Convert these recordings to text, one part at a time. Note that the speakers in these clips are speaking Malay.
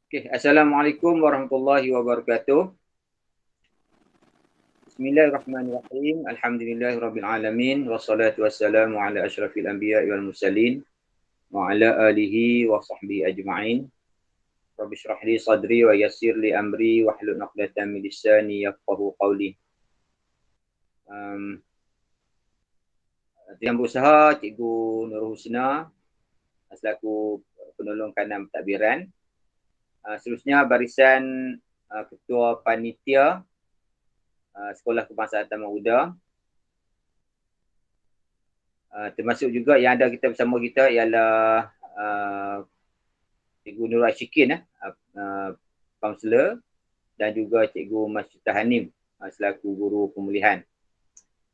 Okay. Assalamualaikum warahmatullahi wabarakatuh. Bismillahirrahmanirrahim. Alhamdulillahirabbil alamin wassalatu wassalamu ala asyrafil anbiya'i wal mursalin wa ala alihi wa sahbihi ajma'in. Rabbi shrah li sadri wa yassir li amri wahlul 'uqdatam min lisani yafqahu qawli. Yang berusaha Cikgu Nurul Husna selaku penolong kanan pentadbiran. Seterusnya barisan Ketua Panitia Sekolah Kebangsaan Taman Uda. Termasuk juga yang ada kita bersama kita ialah Cikgu Nur Ashikin, kaunselor, dan juga Cikgu Masyidah Hanim selaku guru pemulihan.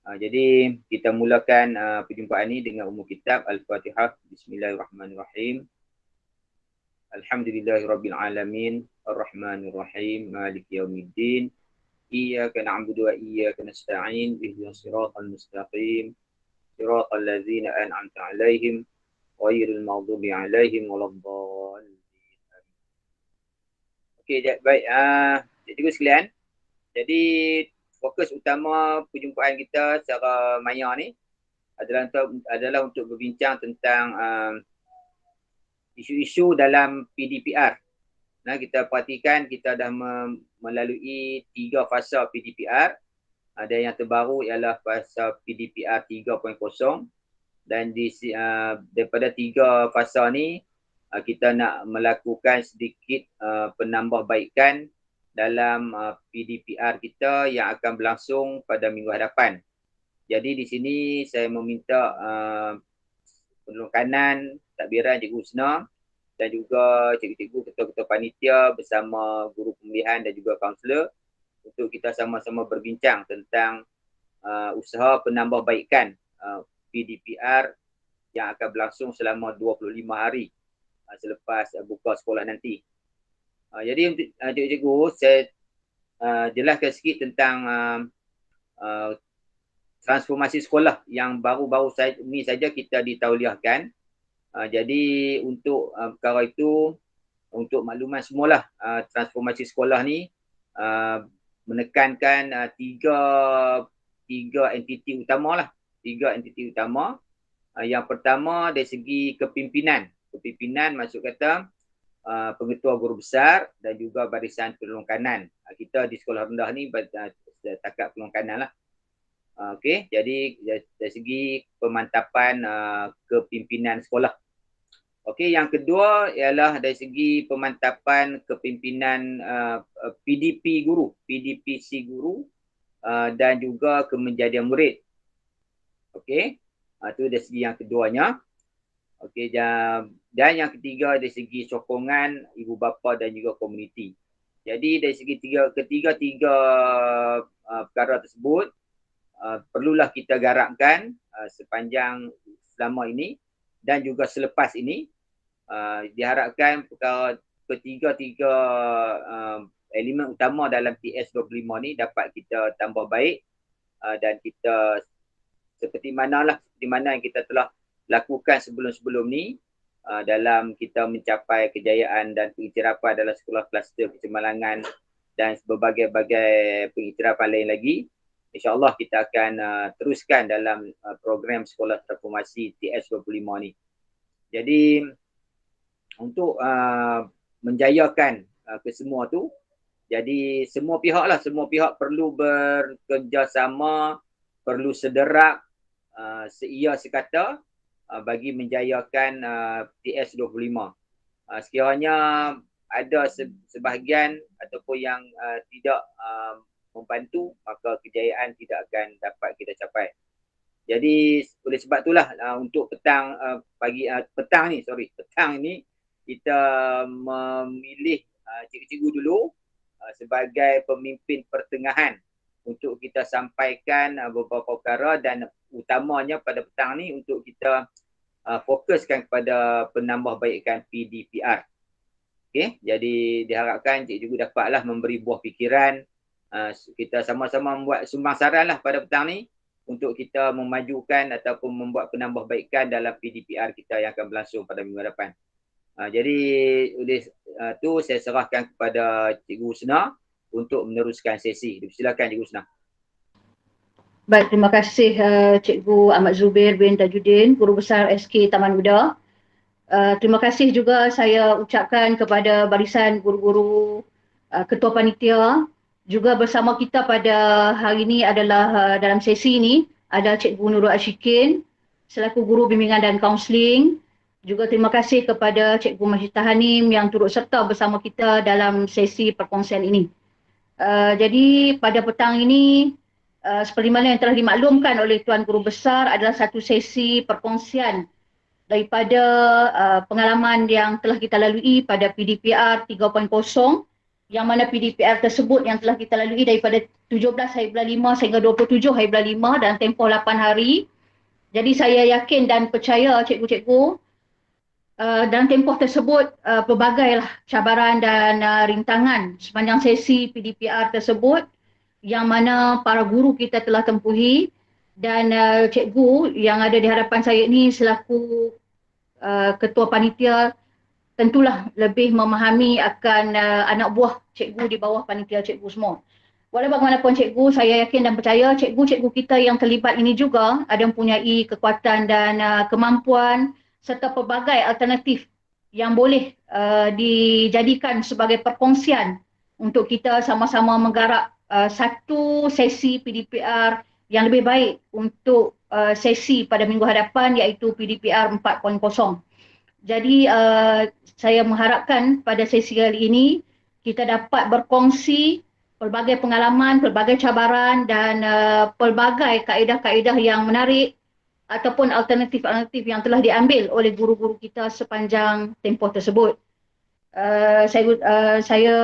Jadi kita mulakan perjumpaan ini dengan umum kitab Al-Fatihah. Bismillahirrahmanirrahim. Alhamdulillahirabbil alamin, arrahmanirrahim, maliki yaumiddin. Iyyaka na'budu wa iyyaka nasta'in, ihdinas siratal mustaqim, siratal ladzina an'amta 'alaihim ghairil maghdubi 'alaihim waladdallin. Okey, baik cikgu sekalian. Jadi fokus utama perjumpaan kita secara maya ni adalah untuk berbincang tentang isu-isu dalam PDPR. Nah, kita perhatikan kita dah melalui 3 fasa PDPR. Ada yang terbaru ialah fasa PDPR 3.0 dan daripada 3 fasa ni kita nak melakukan sedikit penambahbaikan dalam PDPR kita yang akan berlangsung pada minggu hadapan. Jadi di sini saya meminta penolong kanan tadbiran Cikgu Husna dan juga cikgu-cikgu ketua-ketua panitia bersama guru pemulihan dan juga kaunselor untuk kita sama-sama berbincang tentang usaha penambahbaikan PDPR yang akan berlangsung selama 25 hari selepas buka sekolah nanti. Jadi untuk cikgu-cikgu, saya jelaskan sikit tentang transformasi sekolah yang baru-baru ini saja kita ditauliahkan. Jadi untuk perkara itu, untuk makluman semualah, transformasi sekolah ni menekankan tiga entiti utama lah. 3 entiti utama. Yang pertama dari segi kepimpinan. Kepimpinan maksud kata pengetua guru besar dan juga barisan penolong kanan. Kita di sekolah rendah ni takat penolong kanan lah. Okey, jadi dari segi pemantapan kepimpinan sekolah. Okey, yang kedua ialah dari segi pemantapan kepimpinan PDP guru, PDPC guru dan juga kemenjadian murid. Okey, itu dari segi yang keduanya. Okey, dan yang ketiga dari segi sokongan ibu bapa dan juga komuniti. Jadi dari segi ketiga perkara tersebut perlulah kita garapkan sepanjang selama ini dan juga selepas ini. Diharapkan perkara ketiga elemen utama dalam TS25 ni dapat kita tambah baik dan kita seperti mana yang kita telah lakukan sebelum-sebelum ni dalam kita mencapai kejayaan dan pengiktirafan dalam sekolah kluster kecemerlangan dan berbagai-bagai pengiktirafan lain lagi. InsyaAllah kita akan teruskan dalam program sekolah transformasi TS25 ni. Jadi untuk menjayakan kesemua tu, jadi semua pihak perlu bekerjasama, perlu sederak, seia sekata bagi menjayakan TS25. Sekiranya ada sebahagian ataupun yang tidak membantu, maka kejayaan tidak akan dapat kita capai. Jadi oleh sebab itulah untuk petang ni kita memilih cikgu-cikgu dulu sebagai pemimpin pertengahan untuk kita sampaikan beberapa perkara dan utamanya pada petang ni untuk kita fokuskan kepada penambahbaikan PDPR. Okey, jadi diharapkan cikgu dapatlah memberi buah fikiran. Kita sama-sama membuat sumbangsaran lah pada petang ni untuk kita memajukan ataupun membuat penambahbaikan dalam PDPR kita yang akan berlangsung pada minggu depan. Jadi oleh tu saya serahkan kepada Cikgu Husna untuk meneruskan sesi. Silakan Cikgu Husna. Baik, terima kasih Cikgu Ahmad Zubir bin Tajuddin, Guru Besar SK Taman Buda. Terima kasih juga saya ucapkan kepada barisan guru-guru ketua panitia. Juga bersama kita pada hari ini adalah dalam sesi ini ada Cikgu Nurul Ashikin selaku guru bimbingan dan kaunseling. Juga terima kasih kepada Cikgu Majid Tahanim yang turut serta bersama kita dalam sesi perkongsian ini. Jadi pada petang ini seperti mana yang telah dimaklumkan oleh Tuan Guru Besar adalah satu sesi perkongsian daripada pengalaman yang telah kita lalui pada PDPR 3.0 yang mana PDPR tersebut yang telah kita lalui daripada 17 hari bulan 5 sehingga 27 hari bulan 5 dan tempoh 8 hari. Jadi saya yakin dan percaya cikgu-cikgu dalam tempoh tersebut pelbagailah cabaran dan rintangan sepanjang sesi PDPR tersebut yang mana para guru kita telah tempuhi dan cikgu yang ada di hadapan saya ini selaku ketua panitia tentulah lebih memahami akan anak buah cikgu di bawah panitia cikgu semua. Walau bagaimanapun cikgu, saya yakin dan percaya cikgu-cikgu kita yang terlibat ini juga ada mempunyai kekuatan dan kemampuan serta pelbagai alternatif yang boleh dijadikan sebagai perkongsian untuk kita sama-sama menggarap satu sesi PDPR yang lebih baik untuk sesi pada minggu hadapan iaitu PDPR 4.0. Jadi saya mengharapkan pada sesi kali ini kita dapat berkongsi pelbagai pengalaman, pelbagai cabaran dan pelbagai kaedah-kaedah yang menarik ataupun alternatif-alternatif yang telah diambil oleh guru-guru kita sepanjang tempoh tersebut. Saya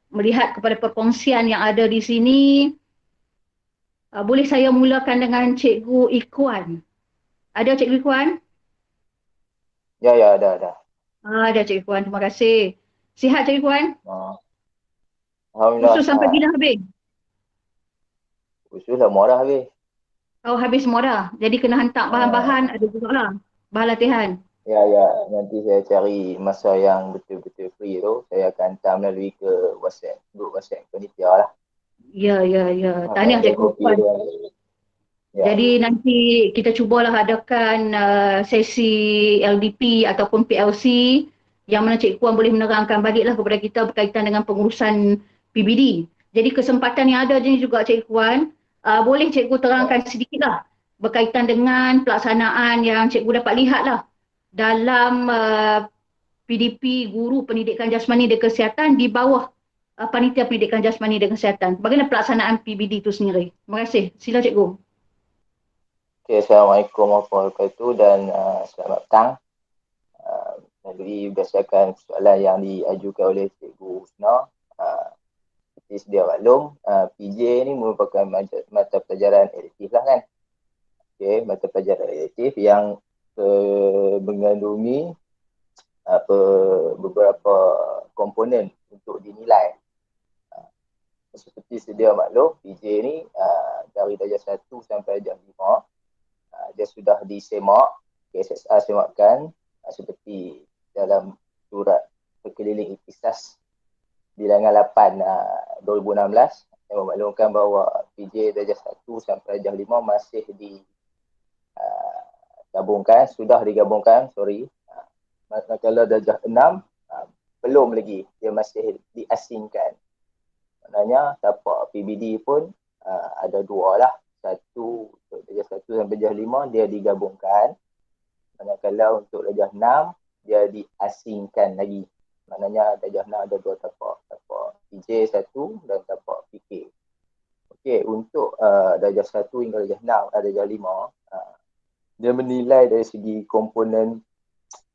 melihat kepada perkongsian yang ada di sini, boleh saya mulakan dengan Cikgu Ikhwan. Ada Cikgu Ikhwan? Ya, ada. Ada Cikgu Ikhwan, terima kasih. Sihat Cikgu Ikhwan? Alhamdulillah. Khusus sampai bila habis? Khusus dah muara habis. Oh, habis semua dah. Jadi kena hantar bahan-bahan, ada juga lah. Bahan latihan. Ya. Nanti saya cari masa yang betul-betul free tu. Saya akan hantar melalui ke WhatsApp. Grup WhatsApp panitia lah. Ya. Tahniah Cikgu Ikhwan. Ya. Jadi nanti kita cubalah adakan sesi LDP ataupun PLC yang mana Cikgu Puan boleh menerangkan baliklah kepada kita berkaitan dengan pengurusan PBD. Jadi kesempatan yang ada ni juga Cikgu Puan, boleh Cikgu terangkan sedikitlah berkaitan dengan pelaksanaan yang Cikgu dapat lihatlah dalam PDP Guru Pendidikan Jasmani dan Kesihatan di bawah Panitia Pendidikan Jasmani dan Kesihatan. Bagaimana pelaksanaan PBD itu sendiri? Terima kasih. Sila Cikgu. Okay, Assalamualaikum warahmatullahi wabarakatuh dan selamat petang. Jadi berdasarkan soalan yang diajukan oleh Cikgu Husna, seperti sedia maklum, PJ ni merupakan mata pelajaran elektif lah kan. Okay, mata pelajaran elektif yang mengandungi beberapa komponen untuk dinilai. Seperti sedia maklum, PJ ni dari darjah 1 sampai darjah 5 dia sudah disemak, KSSR semakkan seperti dalam surat berkeliling ikhtisas bilangan 8 2016 yang memaklumkan bahawa PJ darjah 1 sampai darjah 5 masih sudah digabungkan, manakala darjah 6 belum lagi, dia masih diasingkan. Maknanya tapak PBD pun ada dua lah. Satu untuk darjah 1 sampai darjah 5 dia digabungkan. Manakala untuk darjah 6 dia diasingkan lagi. Maknanya darjah 6 ada dua tapak PJ 1 dan tapak PK. Okey, untuk darjah 1 hingga darjah 6, darjah 5, dia menilai dari segi komponen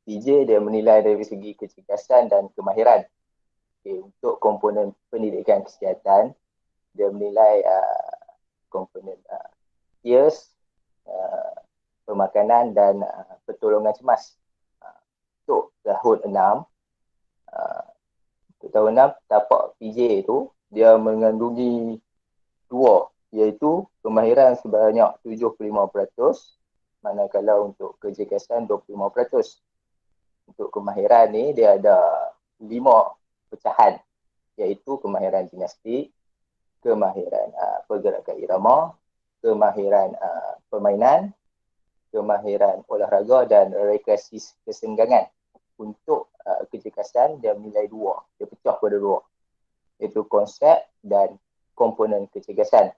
PJ, dia menilai dari segi kecergasan dan kemahiran. Okay, untuk komponen pendidikan kesihatan, dia menilai komponen tears, pemakanan dan pertolongan cemas. Untuk tahun 6, tapak PJ itu dia mengandungi dua, iaitu kemahiran sebanyak 75%, manakala untuk kecergasan 25%. Untuk kemahiran ni dia ada 5 pecahan, iaitu kemahiran gimnastik, kemahiran pergerakan irama, kemahiran permainan, kemahiran olahraga dan rekreasi kesenggangan. Untuk kecergasan dia nilai 2, dia pecah pada 2, iaitu konsep dan komponen kecergasan.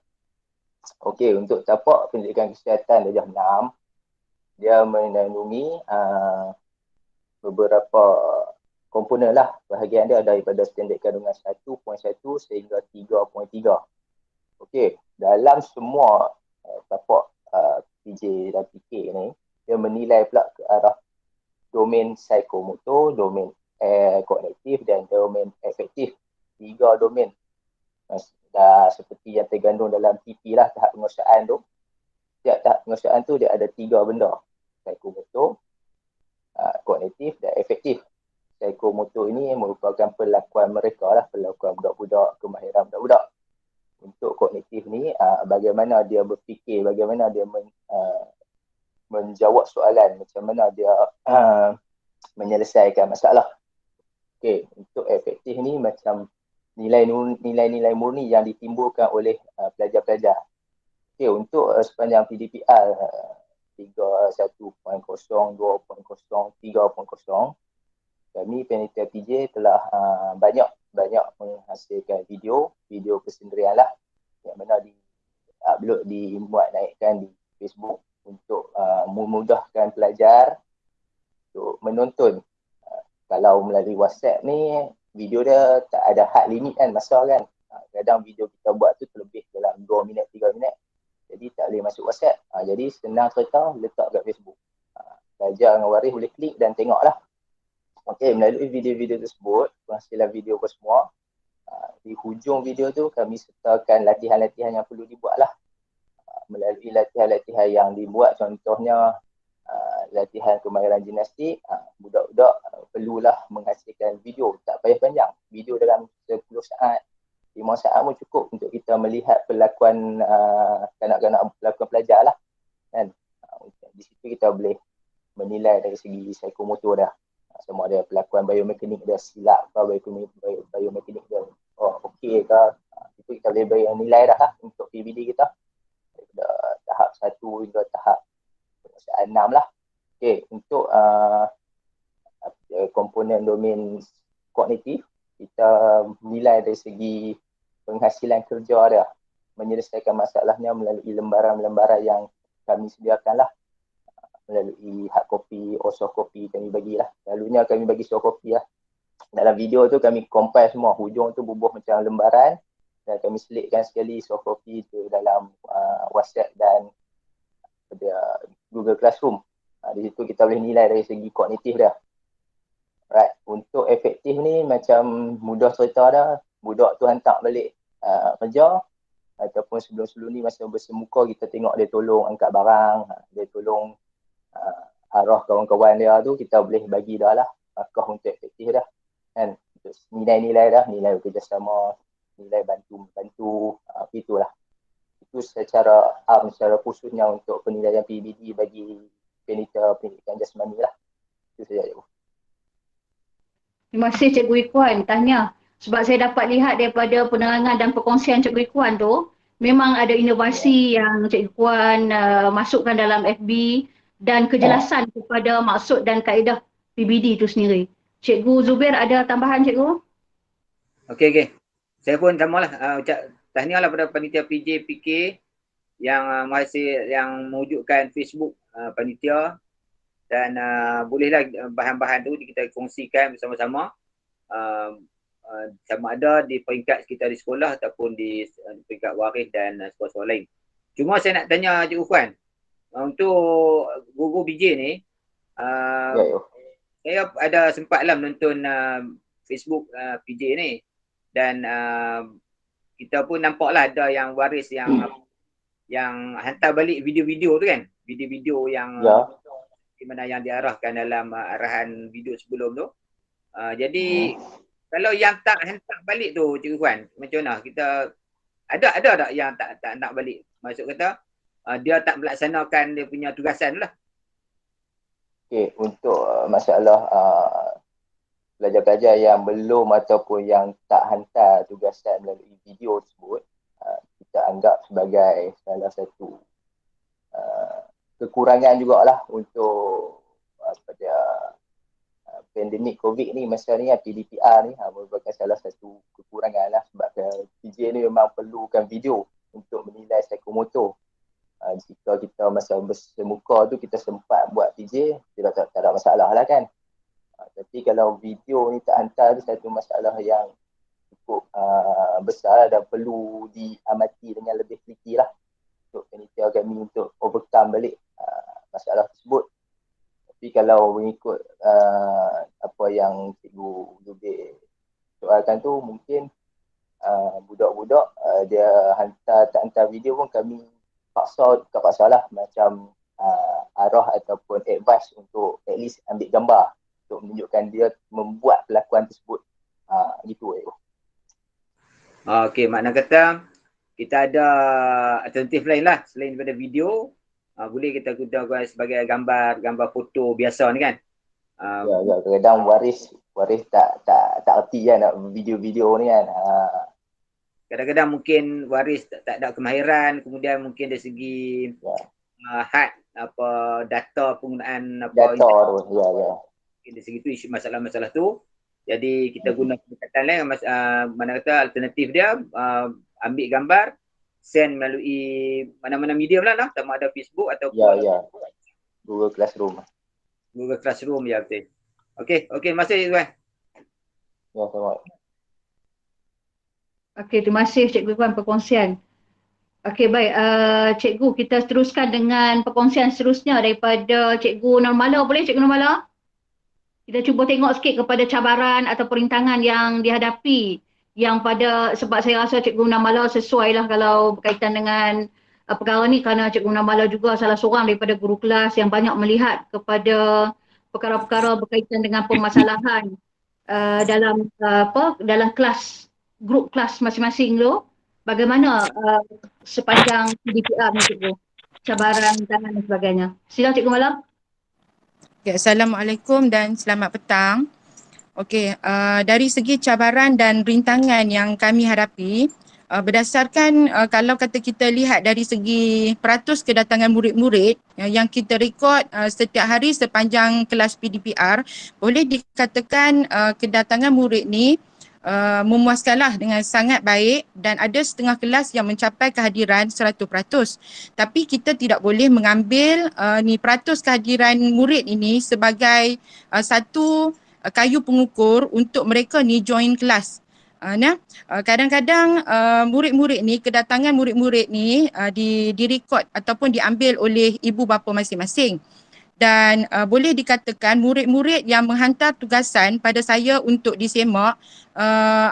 Okey, untuk tapak pendidikan kesihatan darjah 6, dia mengandungi beberapa komponen lah. Bahagian dia daripada standard kandungan 1.1 sehingga 3.3. Okey, dalam semua tapak PJ dan PK ni, dia menilai pula ke arah domain psikomotor, domain kognitif dan domain efektif. 3 domain. Dah seperti yang tergandung dalam TP lah, tahap penguasaan tu. Setiap tahap penguasaan tu dia ada 3 benda. Psikomotor, kognitif dan efektif. Psikomotor ini merupakan perlakuan mereka lah, perlakuan budak-budak, kemahiran budak-budak. Untuk kognitif ni, bagaimana dia berfikir, bagaimana dia menjawab soalan, macam mana dia menyelesaikan masalah. Okey, untuk efektif ni macam nilai-nilai murni yang ditimbulkan oleh pelajar-pelajar. Okey, untuk sepanjang PDPR 3.1.0, 2.0, 3.0, kami panitia PJ telah banyak menghasilkan video persendirian lah, yang mana di-upload, dimuat naikkan di Facebook untuk memudahkan pelajar untuk menonton. Kalau melalui WhatsApp ni, video dia tak ada had limit kan, masa kan. Kadang video kita buat tu terlebih dalam 2 minit, 3 minit. Jadi tak boleh masuk WhatsApp. Jadi senang cerita, letak kat Facebook. Pelajar dengan waris boleh klik dan tengok lah. Okey, melalui video-video tersebut, penghasilan video apa semua, di hujung video tu kami sertakan latihan-latihan yang perlu dibuat lah. Melalui latihan-latihan yang dibuat, contohnya latihan kemahiran gimnastik, budak-budak perlulah menghasilkan video, tak payah panjang, video dalam 10 saat, 5 saat pun cukup untuk kita melihat perlakuan kanak-kanak, perlakuan pelajar lah kan. Di situ kita boleh menilai dari segi psikomotor dah, sama ada perlakuan biomekanik dia silap ke, biomekanik dia okey ke. Itu kita boleh nilai dah lah untuk PBD kita daripada tahap 1 hingga tahap 6 lah. Okey, untuk komponen domain kognitif, kita nilai dari segi penghasilan kerja dia, menyelesaikan masalahnya melalui lembaran-lembaran yang kami sediakan lah, melalui hard copy, soft copy kami bagilah. Selalunya kami bagi soft copy lah. Dalam video tu kami compile semua, hujung tu bubuh macam lembaran, dan kami selitkan sekali soft copy tu dalam WhatsApp dan Google Classroom. Di situ kita boleh nilai dari segi kognitif dah. Right. Untuk efektif ni macam mudah cerita dah, budak tu hantar balik kerja, ataupun sebelum-sebelum ni masa bersemuka kita tengok dia tolong angkat barang, dia tolong arah kawan-kawan dia tu, kita boleh bagi dah lah markah untuk efektif dah kan. Untuk nilai-nilai dah, nilai bekerjasama, nilai bantu, itulah. Itu secara secara khususnya untuk penilaian PBD bagi panitia pendidikan jasmani lah. Itu saja, Cikgu. Terima kasih Cikgu Ikhwan. Tanya, sebab saya dapat lihat daripada penerangan dan perkongsian Cikgu Ikhwan tu, memang ada inovasi yang Cikgu Ikhwan masukkan dalam FB dan kejelasan kepada maksud dan kaedah PBD itu sendiri. Cikgu Zubair ada tambahan, Cikgu? Okey. Saya pun samalah ucap tahniah lah pada panitia PJ PK yang yang mewujudkan Facebook panitia, dan bolehlah bahan-bahan tu kita kongsikan bersama-sama, sama ada di peringkat kita di sekolah ataupun di peringkat waris dan sekolah-sekolah lain. Cuma saya nak tanya Cikgu Ikhwan, untuk guru PJ ni, saya ada sempatlah menonton Facebook PJ ni, dan kita pun nampaklah ada yang waris yang hantar balik video-video tu kan, video-video yang di mana yang diarahkan dalam arahan video sebelum tu. Jadi kalau yang tak hantar balik tu Cikgu Ikhwan, macam mana kita ada tak yang tak nak balik? Maksud kata dia tak melaksanakan dia punya tugasan lah. Okey, untuk masalah pelajar-pelajar yang belum ataupun yang tak hantar tugasan melalui video tersebut, kita anggap sebagai salah satu kekurangan jugalah untuk pada pandemik COVID ni masa ni, PDPR ni merupakan salah satu kekurangan lah, sebab PJ ni memang perlukan video untuk menilai psikomotor. Jika kita masa bersemuka tu kita sempat buat PJ, kita tak ada masalah lah kan. Tapi kalau video ni tak hantar, tu satu masalah yang cukup besar dan perlu diamati dengan lebih teliti lah untuk panitia kami untuk overcome balik masalah tersebut. Tapi kalau mengikut apa yang Cikgu Zubir soalkan tu, mungkin budak-budak dia tak hantar video pun kami bukan paksa lah, macam arah ataupun advice untuk at least ambil gambar untuk menunjukkan dia membuat pelakuan tersebut. Gitu. Okey, makna kata kita ada alternatif lain lah selain daripada video. Boleh kita gunakan sebagai gambar foto biasa ni kan. Ya, kadang waris tak erti kan nak video-video ni kan. Kadang-kadang mungkin waris tak ada kemahiran, kemudian mungkin dari segi data penggunaan data tu. Ya. Dari segi tu isu masalah-masalah tu. Jadi kita guna pendekatan lain, mana kata alternatif dia ambil gambar, send melalui mana-mana medium lah, sama ada Facebook ataupun Google Classroom. Ya, betul. Okey, terima kasih tuan. Ya, sama. Okey, terima kasih Cikgu Iwan perkongsian. Okey, baik. Cikgu, kita teruskan dengan perkongsian seterusnya daripada Cikgu Nurmala. Boleh Cikgu Nurmala? Kita cuba tengok sikit kepada cabaran atau perintangan yang dihadapi, yang sebab saya rasa Cikgu Nurmala sesuai lah kalau berkaitan dengan perkara ni, kerana Cikgu Nurmala juga salah seorang daripada guru kelas yang banyak melihat kepada perkara-perkara berkaitan dengan permasalahan dalam kelas, grup kelas masing-masing tu. Bagaimana sepanjang PDPR ni Cikgu, cabaran, rintangan dan sebagainya. Sila Cikgu Malam. Okay, Assalamualaikum dan selamat petang. Okey, dari segi cabaran dan rintangan yang kami hadapi, berdasarkan kalau kata kita lihat dari segi peratus kedatangan murid-murid yang kita rekod setiap hari sepanjang kelas PDPR, boleh dikatakan kedatangan murid ni memuaskanlah dengan sangat baik, dan ada setengah kelas yang mencapai kehadiran 100%. Tapi kita tidak boleh mengambil peratus kehadiran murid ini sebagai satu kayu pengukur untuk mereka ni join kelas. Kadang-kadang murid-murid ni, kedatangan murid-murid ni direkod ataupun diambil oleh ibu bapa masing-masing. Dan boleh dikatakan murid-murid yang menghantar tugasan pada saya untuk disemak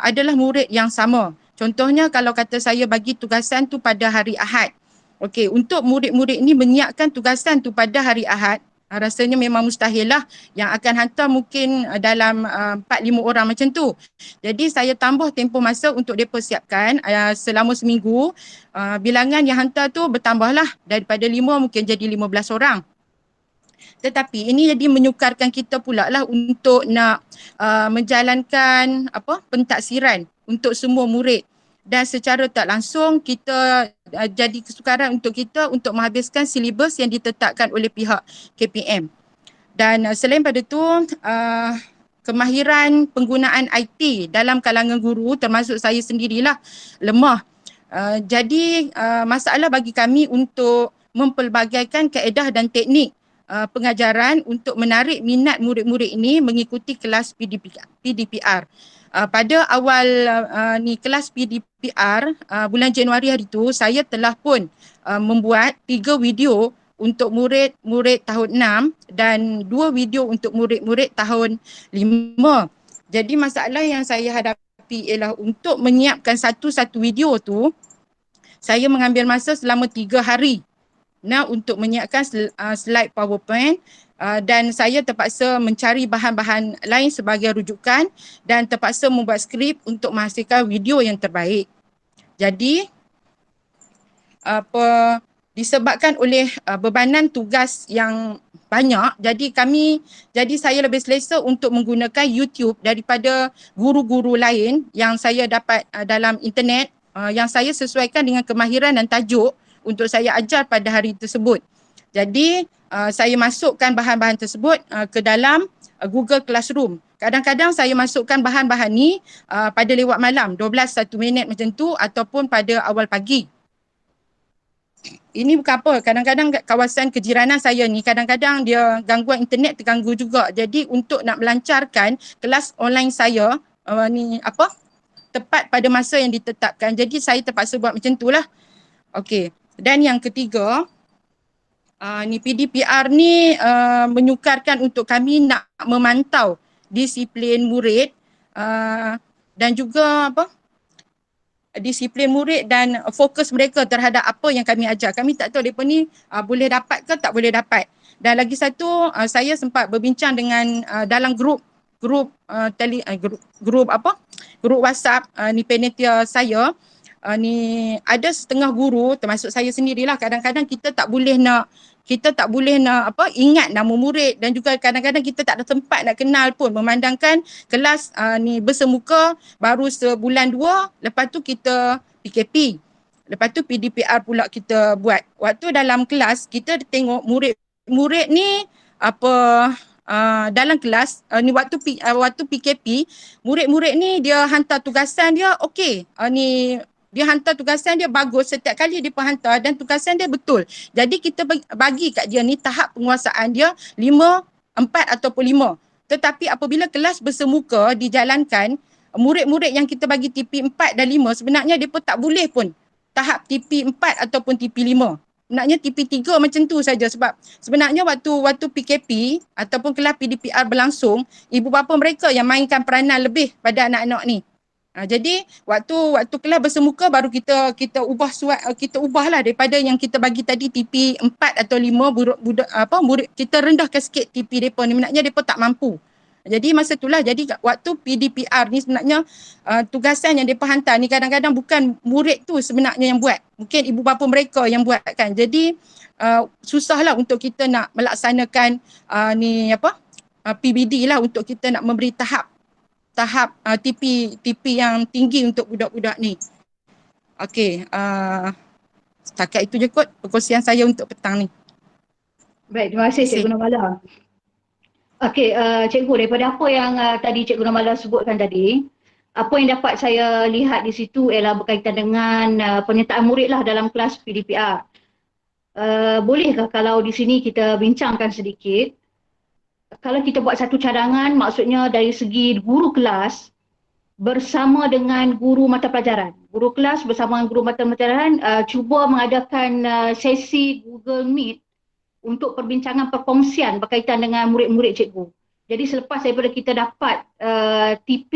adalah murid yang sama. Contohnya kalau kata saya bagi tugasan tu pada hari Ahad. Okey, untuk murid-murid ni menyiapkan tugasan tu pada hari Ahad, rasanya memang mustahil lah. Yang akan hantar mungkin dalam 4-5 orang macam tu. Jadi saya tambah tempoh masa untuk mereka siapkan selama seminggu. Bilangan yang hantar tu bertambahlah, daripada 5 mungkin jadi 15 orang. Tetapi ini jadi menyukarkan kita pula lah untuk nak menjalankan pentaksiran untuk semua murid. Dan secara tak langsung kita jadi kesukaran untuk kita untuk menghabiskan silibus yang ditetapkan oleh pihak KPM. Dan selain pada tu, kemahiran penggunaan IT dalam kalangan guru, termasuk saya sendirilah, lemah. Jadi masalah bagi kami untuk mempelbagaikan kaedah dan teknik pengajaran untuk menarik minat murid-murid ini mengikuti kelas PDPR. Pada awal kelas PDPR bulan Januari hari itu, saya telah pun membuat 3 video untuk murid-murid tahun 6 dan 2 video untuk murid-murid tahun 5. Jadi masalah yang saya hadapi ialah untuk menyiapkan satu-satu video tu, saya mengambil masa selama 3 hari untuk menyiapkan slide PowerPoint, dan saya terpaksa mencari bahan-bahan lain sebagai rujukan dan terpaksa membuat skrip untuk menghasilkan video yang terbaik. Jadi disebabkan oleh bebanan tugas yang banyak, jadi saya lebih selesa untuk menggunakan YouTube daripada guru-guru lain yang saya dapat dalam internet, yang saya sesuaikan dengan kemahiran dan tajuk untuk saya ajar pada hari tersebut. Jadi saya masukkan bahan-bahan tersebut ke dalam Google Classroom. Kadang-kadang saya masukkan bahan-bahan ni pada lewat malam, 12-1 minit macam tu, ataupun pada awal pagi. Ini bukan apa, kadang-kadang kawasan kejiranan saya ni kadang-kadang dia gangguan internet terganggu juga. Jadi untuk nak melancarkan kelas online saya tepat pada masa yang ditetapkan. Jadi saya terpaksa buat macam itulah. Okey. Dan yang ketiga, ni PDPR ni menyukarkan untuk kami nak memantau disiplin murid dan juga disiplin murid dan fokus mereka terhadap apa yang kami ajar. Kami tak tahu mereka ni boleh dapat ke tak boleh dapat. Dan lagi satu, saya sempat berbincang dengan dalam grup WhatsApp ni panitia saya. Ni ada setengah guru termasuk saya sendirilah, kadang-kadang kita tak boleh nak ingat nama murid, dan juga kadang-kadang kita tak ada tempat nak kenal pun, memandangkan kelas ni bersemuka baru sebulan 2, lepas tu kita PKP, lepas tu PDPR pula kita buat. Waktu dalam kelas kita tengok murid ni dalam kelas ni waktu PKP, murid-murid ni dia hantar tugasan dia okey, dia hantar tugasan dia bagus, setiap kali dia hantar dan tugasan dia betul. Jadi kita bagi kat dia ni tahap penguasaan dia 5, 4 ataupun 5. Tetapi apabila kelas bersemuka dijalankan, murid-murid yang kita bagi TP 4 dan 5 sebenarnya dia pun tak boleh pun tahap TP 4 ataupun TP 5. Sebenarnya TP 3 macam tu saja, sebab sebenarnya waktu PKP ataupun kelas PDPR berlangsung, ibu bapa mereka yang mainkan peranan lebih pada anak-anak ni. Jadi waktu kelas bersemuka baru kita ubahlah daripada yang kita bagi tadi TP 4 atau 5, murid kita rendahkan sikit TP depa ni, maknanya depa tak mampu. Jadi masa itulah, jadi waktu PDPR ni sebenarnya tugasan yang depa hantar ni kadang-kadang bukan murid tu sebenarnya yang buat, mungkin ibu bapa mereka yang buat kan. Jadi susahlah untuk kita nak melaksanakan PBD lah, untuk kita nak memberi tahap TP yang tinggi untuk budak-budak ni. Okey, setakat itu je kot perkongsian saya untuk petang ni. Baik, terima kasih Cikgu Nurmala. Okey, Cikgu, daripada apa yang tadi Cikgu Nurmala sebutkan tadi, apa yang dapat saya lihat di situ ialah berkaitan dengan penyertaan murid lah dalam kelas PDPR. Bolehkah kalau di sini kita bincangkan sedikit, kalau kita buat satu cadangan, maksudnya dari segi guru kelas bersama dengan guru mata pelajaran. Guru kelas bersama dengan guru mata pelajaran cuba mengadakan sesi Google Meet untuk perbincangan perkongsian berkaitan dengan murid-murid cikgu. Jadi selepas daripada kita dapat TP,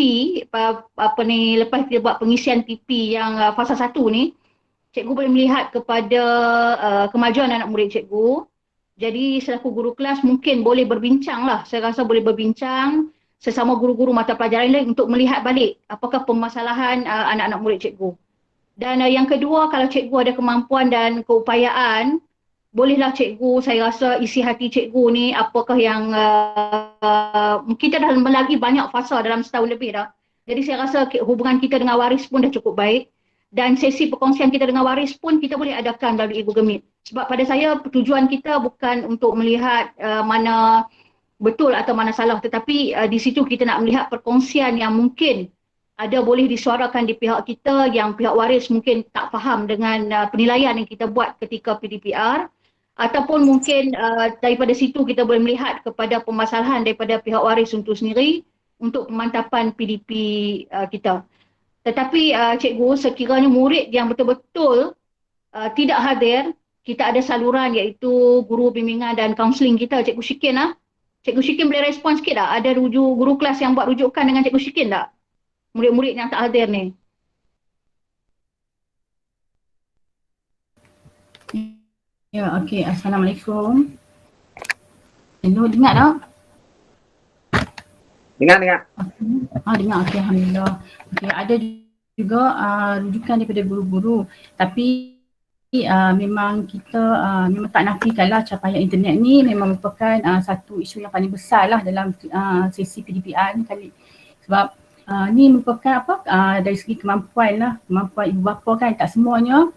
lepas kita buat pengisian TP yang fasa 1 ni, cikgu boleh melihat kepada kemajuan anak murid cikgu. Jadi selaku guru kelas mungkin boleh berbincang lah, saya rasa boleh berbincang sesama guru-guru mata pelajaran lain untuk melihat balik apakah permasalahan anak-anak murid cikgu. Dan yang kedua, kalau cikgu ada kemampuan dan keupayaan, bolehlah cikgu, saya rasa isi hati cikgu ni apakah yang mungkin kita dah melagi banyak fasa dalam setahun lebih dah. Jadi saya rasa hubungan kita dengan waris pun dah cukup baik. Dan sesi perkongsian kita dengan waris pun kita boleh adakan melalui Google Meet. Sebab pada saya tujuan kita bukan untuk melihat mana betul atau mana salah, tetapi di situ kita nak melihat perkongsian yang mungkin ada boleh disuarakan di pihak kita yang pihak waris mungkin tak faham dengan penilaian yang kita buat ketika PDPR, ataupun mungkin daripada situ kita boleh melihat kepada permasalahan daripada pihak waris untuk sendiri untuk pemantapan PDP kita. Tetapi cikgu, sekiranya murid yang betul-betul tidak hadir, kita ada saluran iaitu guru bimbingan dan kaunseling kita, Cikgu Syikin lah. Cikgu Syikin boleh respon sikit tak? Ada guru kelas yang buat rujukan dengan Cikgu Syikin tak? Murid-murid yang tak hadir ni. Ya, okey. Assalamualaikum. Hello, dengar tak? Dengar. Dengar. Okey, alhamdulillah. Okey, ada juga rujukan daripada guru-guru, tapi memang kita memang tak nafikanlah capaian internet ni memang merupakan satu isu yang paling besar lah dalam sesi PDPR ni kali. Sebab ni merupakan dari segi kemampuan lah, kemampuan ibu bapa kan, tak semuanya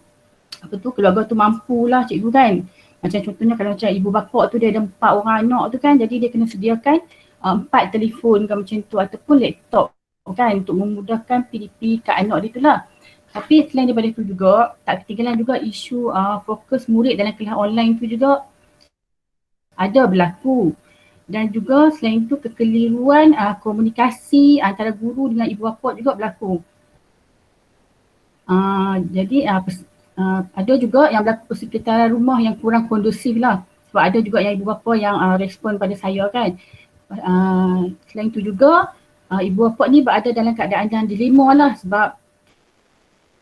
keluarga tu mampu lah cikgu kan. Macam contohnya kalau macam ibu bapa tu dia ada 4 orang anak tu kan, jadi dia kena sediakan 4 telefon kan macam tu ataupun laptop kan untuk memudahkan PDP kat anak dia tu lah. Tapi selain daripada itu juga, tak ketinggalan juga isu fokus murid dalam kuliah online tu juga ada berlaku. Dan juga selain itu kekeliruan komunikasi antara guru dengan ibu bapa juga berlaku. Jadi ada juga yang berlaku persekitaran rumah yang kurang kondusif lah. Sebab ada juga yang ibu bapa yang respon pada saya kan. Selain itu juga ibu bapa ni berada dalam keadaan yang dilema lah sebab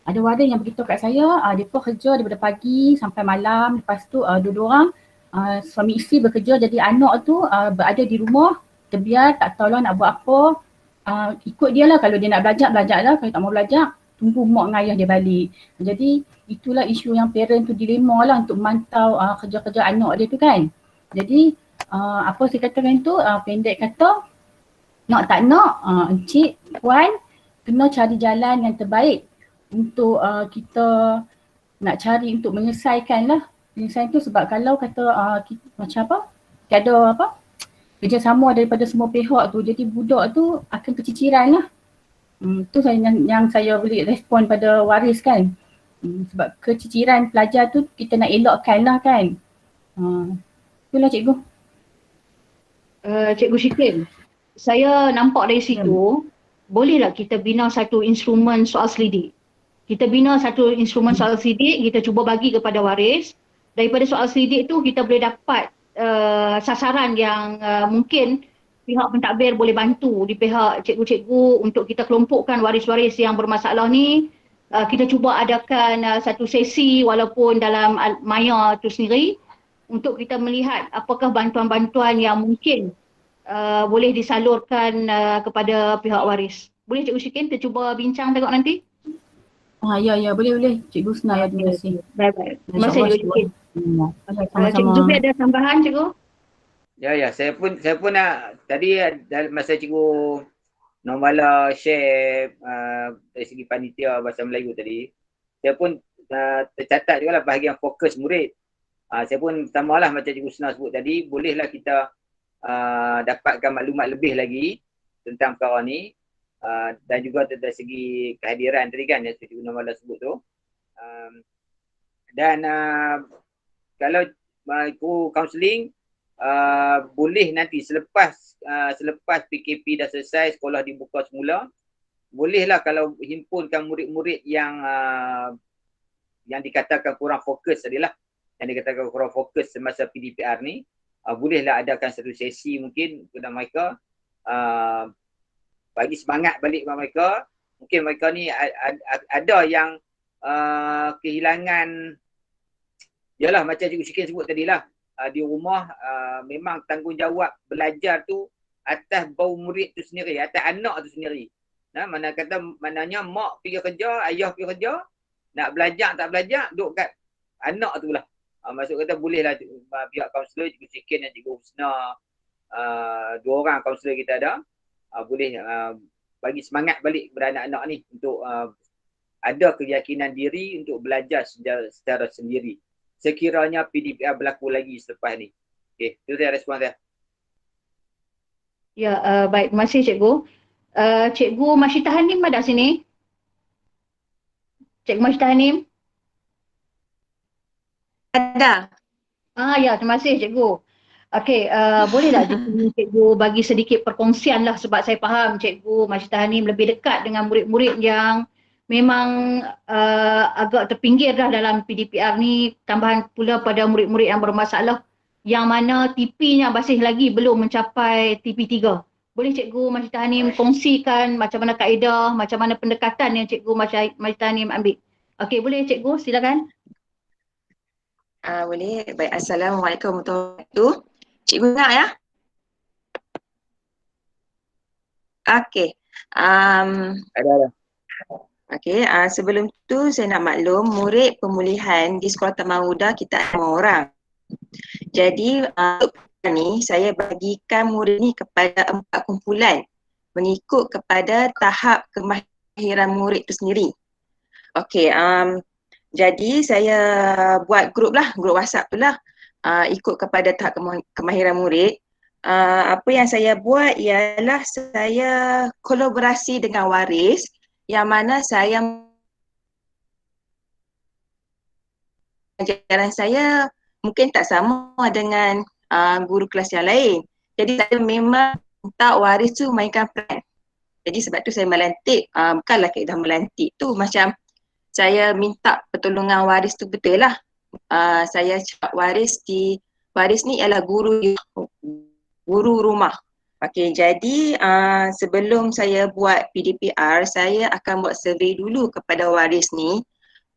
ada waris yang beritahu kat saya, mereka kerja daripada pagi sampai malam. Lepas tu dua-dua orang suami isteri bekerja, jadi anak tu berada di rumah, terbiar, tak tahu lah nak buat apa. Ikut dia lah, kalau dia nak belajar, belajar lah. Kalau tak mau belajar, tunggu mak dengan ayah dia balik. Jadi itulah isu yang parent tu dilema lah untuk memantau kerja-kerja anak dia tu kan. Jadi apa saya katakan tu, pendek kata, nak tak nak, encik, puan, kena cari jalan yang terbaik untuk kita nak cari untuk menyelesaikan lah penyelesaian tu. Sebab kalau kata macam apa, tiada kerjasama daripada semua pihak tu, jadi budak tu akan keciciran lah. Tu yang saya boleh respon pada waris kan. Sebab keciciran pelajar tu kita nak elakkan lah kan. Itulah cikgu. Cikgu Syikin, saya nampak dari situ, bolehlah kita bina satu instrumen soal selidik. Kita bina satu instrumen soal selidik, kita cuba bagi kepada waris. Daripada soal selidik tu kita boleh dapat sasaran yang mungkin pihak pentadbir boleh bantu di pihak cikgu-cikgu untuk kita kelompokkan waris-waris yang bermasalah ni. Kita cuba adakan satu sesi walaupun dalam maya tu sendiri untuk kita melihat apakah bantuan-bantuan yang mungkin boleh disalurkan kepada pihak waris. Boleh Cikgu Syikin kita cuba bincang tengok nanti? Ya boleh Cikgu Senang, terima kasih. Baik. Terima kasih Cikgu Syikin. Cikgu Zubi ada tambahan Cikgu? Ya, saya pun nak tadi masa Cikgu Normala share dari segi panitia bahasa Melayu tadi, saya pun tercatat juga lah bahagian fokus murid. Saya pun samalah macam Cikgu Senang sebut tadi, bolehlah kita dapatkan maklumat lebih lagi tentang perkara ni. Dan juga dari segi kehadiran tadi kan yang Cikgu Normala sebut tu. Dan kalau ikut kaunseling, boleh nanti selepas PKP dah selesai, sekolah dibuka semula, bolehlah kalau himpunkan murid-murid yang dikatakan kurang fokus tadilah, yang dikatakan kurang fokus semasa PDPR ni, bolehlah adakan satu sesi mungkin kepada mereka, bagi semangat balik kepada mereka. Mungkin mereka ni ada yang kehilangan, yalah macam Cikgu Syikin sebut tadilah, di rumah memang tanggungjawab belajar tu atas bau murid tu sendiri, atas anak tu sendiri. Maknanya mak pergi kerja, ayah pergi kerja, nak belajar tak belajar, duduk kat anak tu lah. Maksud kata bolehlah pihak kaunselor, Cikgu Syikin dan Cikgu Husna, 2 orang kaunselor kita ada, boleh bagi semangat balik kepada anak-anak ni untuk ada keyakinan diri untuk belajar secara sendiri sekiranya PDPR berlaku lagi selepas ni. Okey, itu saya respon saya. Ya, baik. Terima kasih Cikgu. Cikgu Masyitah Hanim ada sini? Cikgu Masyitah Hanim? Ada. Ya, terima kasih Cikgu. Okey, boleh tak Cikgu bagi sedikit perkongsian lah, sebab saya faham Cikgu Masyitah Hanim lebih dekat dengan murid-murid yang memang agak terpinggir dah dalam PDPR ni, tambahan pula pada murid-murid yang bermasalah yang mana TP-nya masih lagi belum mencapai TP3. Boleh Cikgu Masyitah Hanim kongsikan macam mana kaedah, macam mana pendekatan yang Cikgu Masyitah Hanim ambil? Okey, boleh Cikgu, silakan. Boleh. Baik, Assalamualaikum warahmatullahi wabarakatuh. Cikgu dengar ya? Okey. Ada. Okey, sebelum tu saya nak maklum murid pemulihan di Sekolah Taman Huda kita ada 5 orang. Jadi untuk ni saya bagikan murid ni kepada 4 kumpulan mengikut kepada tahap kemahiran murid tu sendiri. Okey, jadi saya buat grup lah, grup WhatsApp tu lah, ikut kepada tahap kemahiran murid. Apa yang saya buat ialah saya kolaborasi dengan waris yang mana saya ajaran saya mungkin tak sama dengan guru kelas yang lain. Jadi saya memang minta waris tu mainkan peran. Jadi sebab tu saya melantik, bukanlah kaedah melantik tu, macam saya minta pertolongan waris tu betul lah. Saya cakap waris ni ialah guru rumah. Okey, jadi sebelum saya buat PDPR, saya akan buat survey dulu kepada waris ni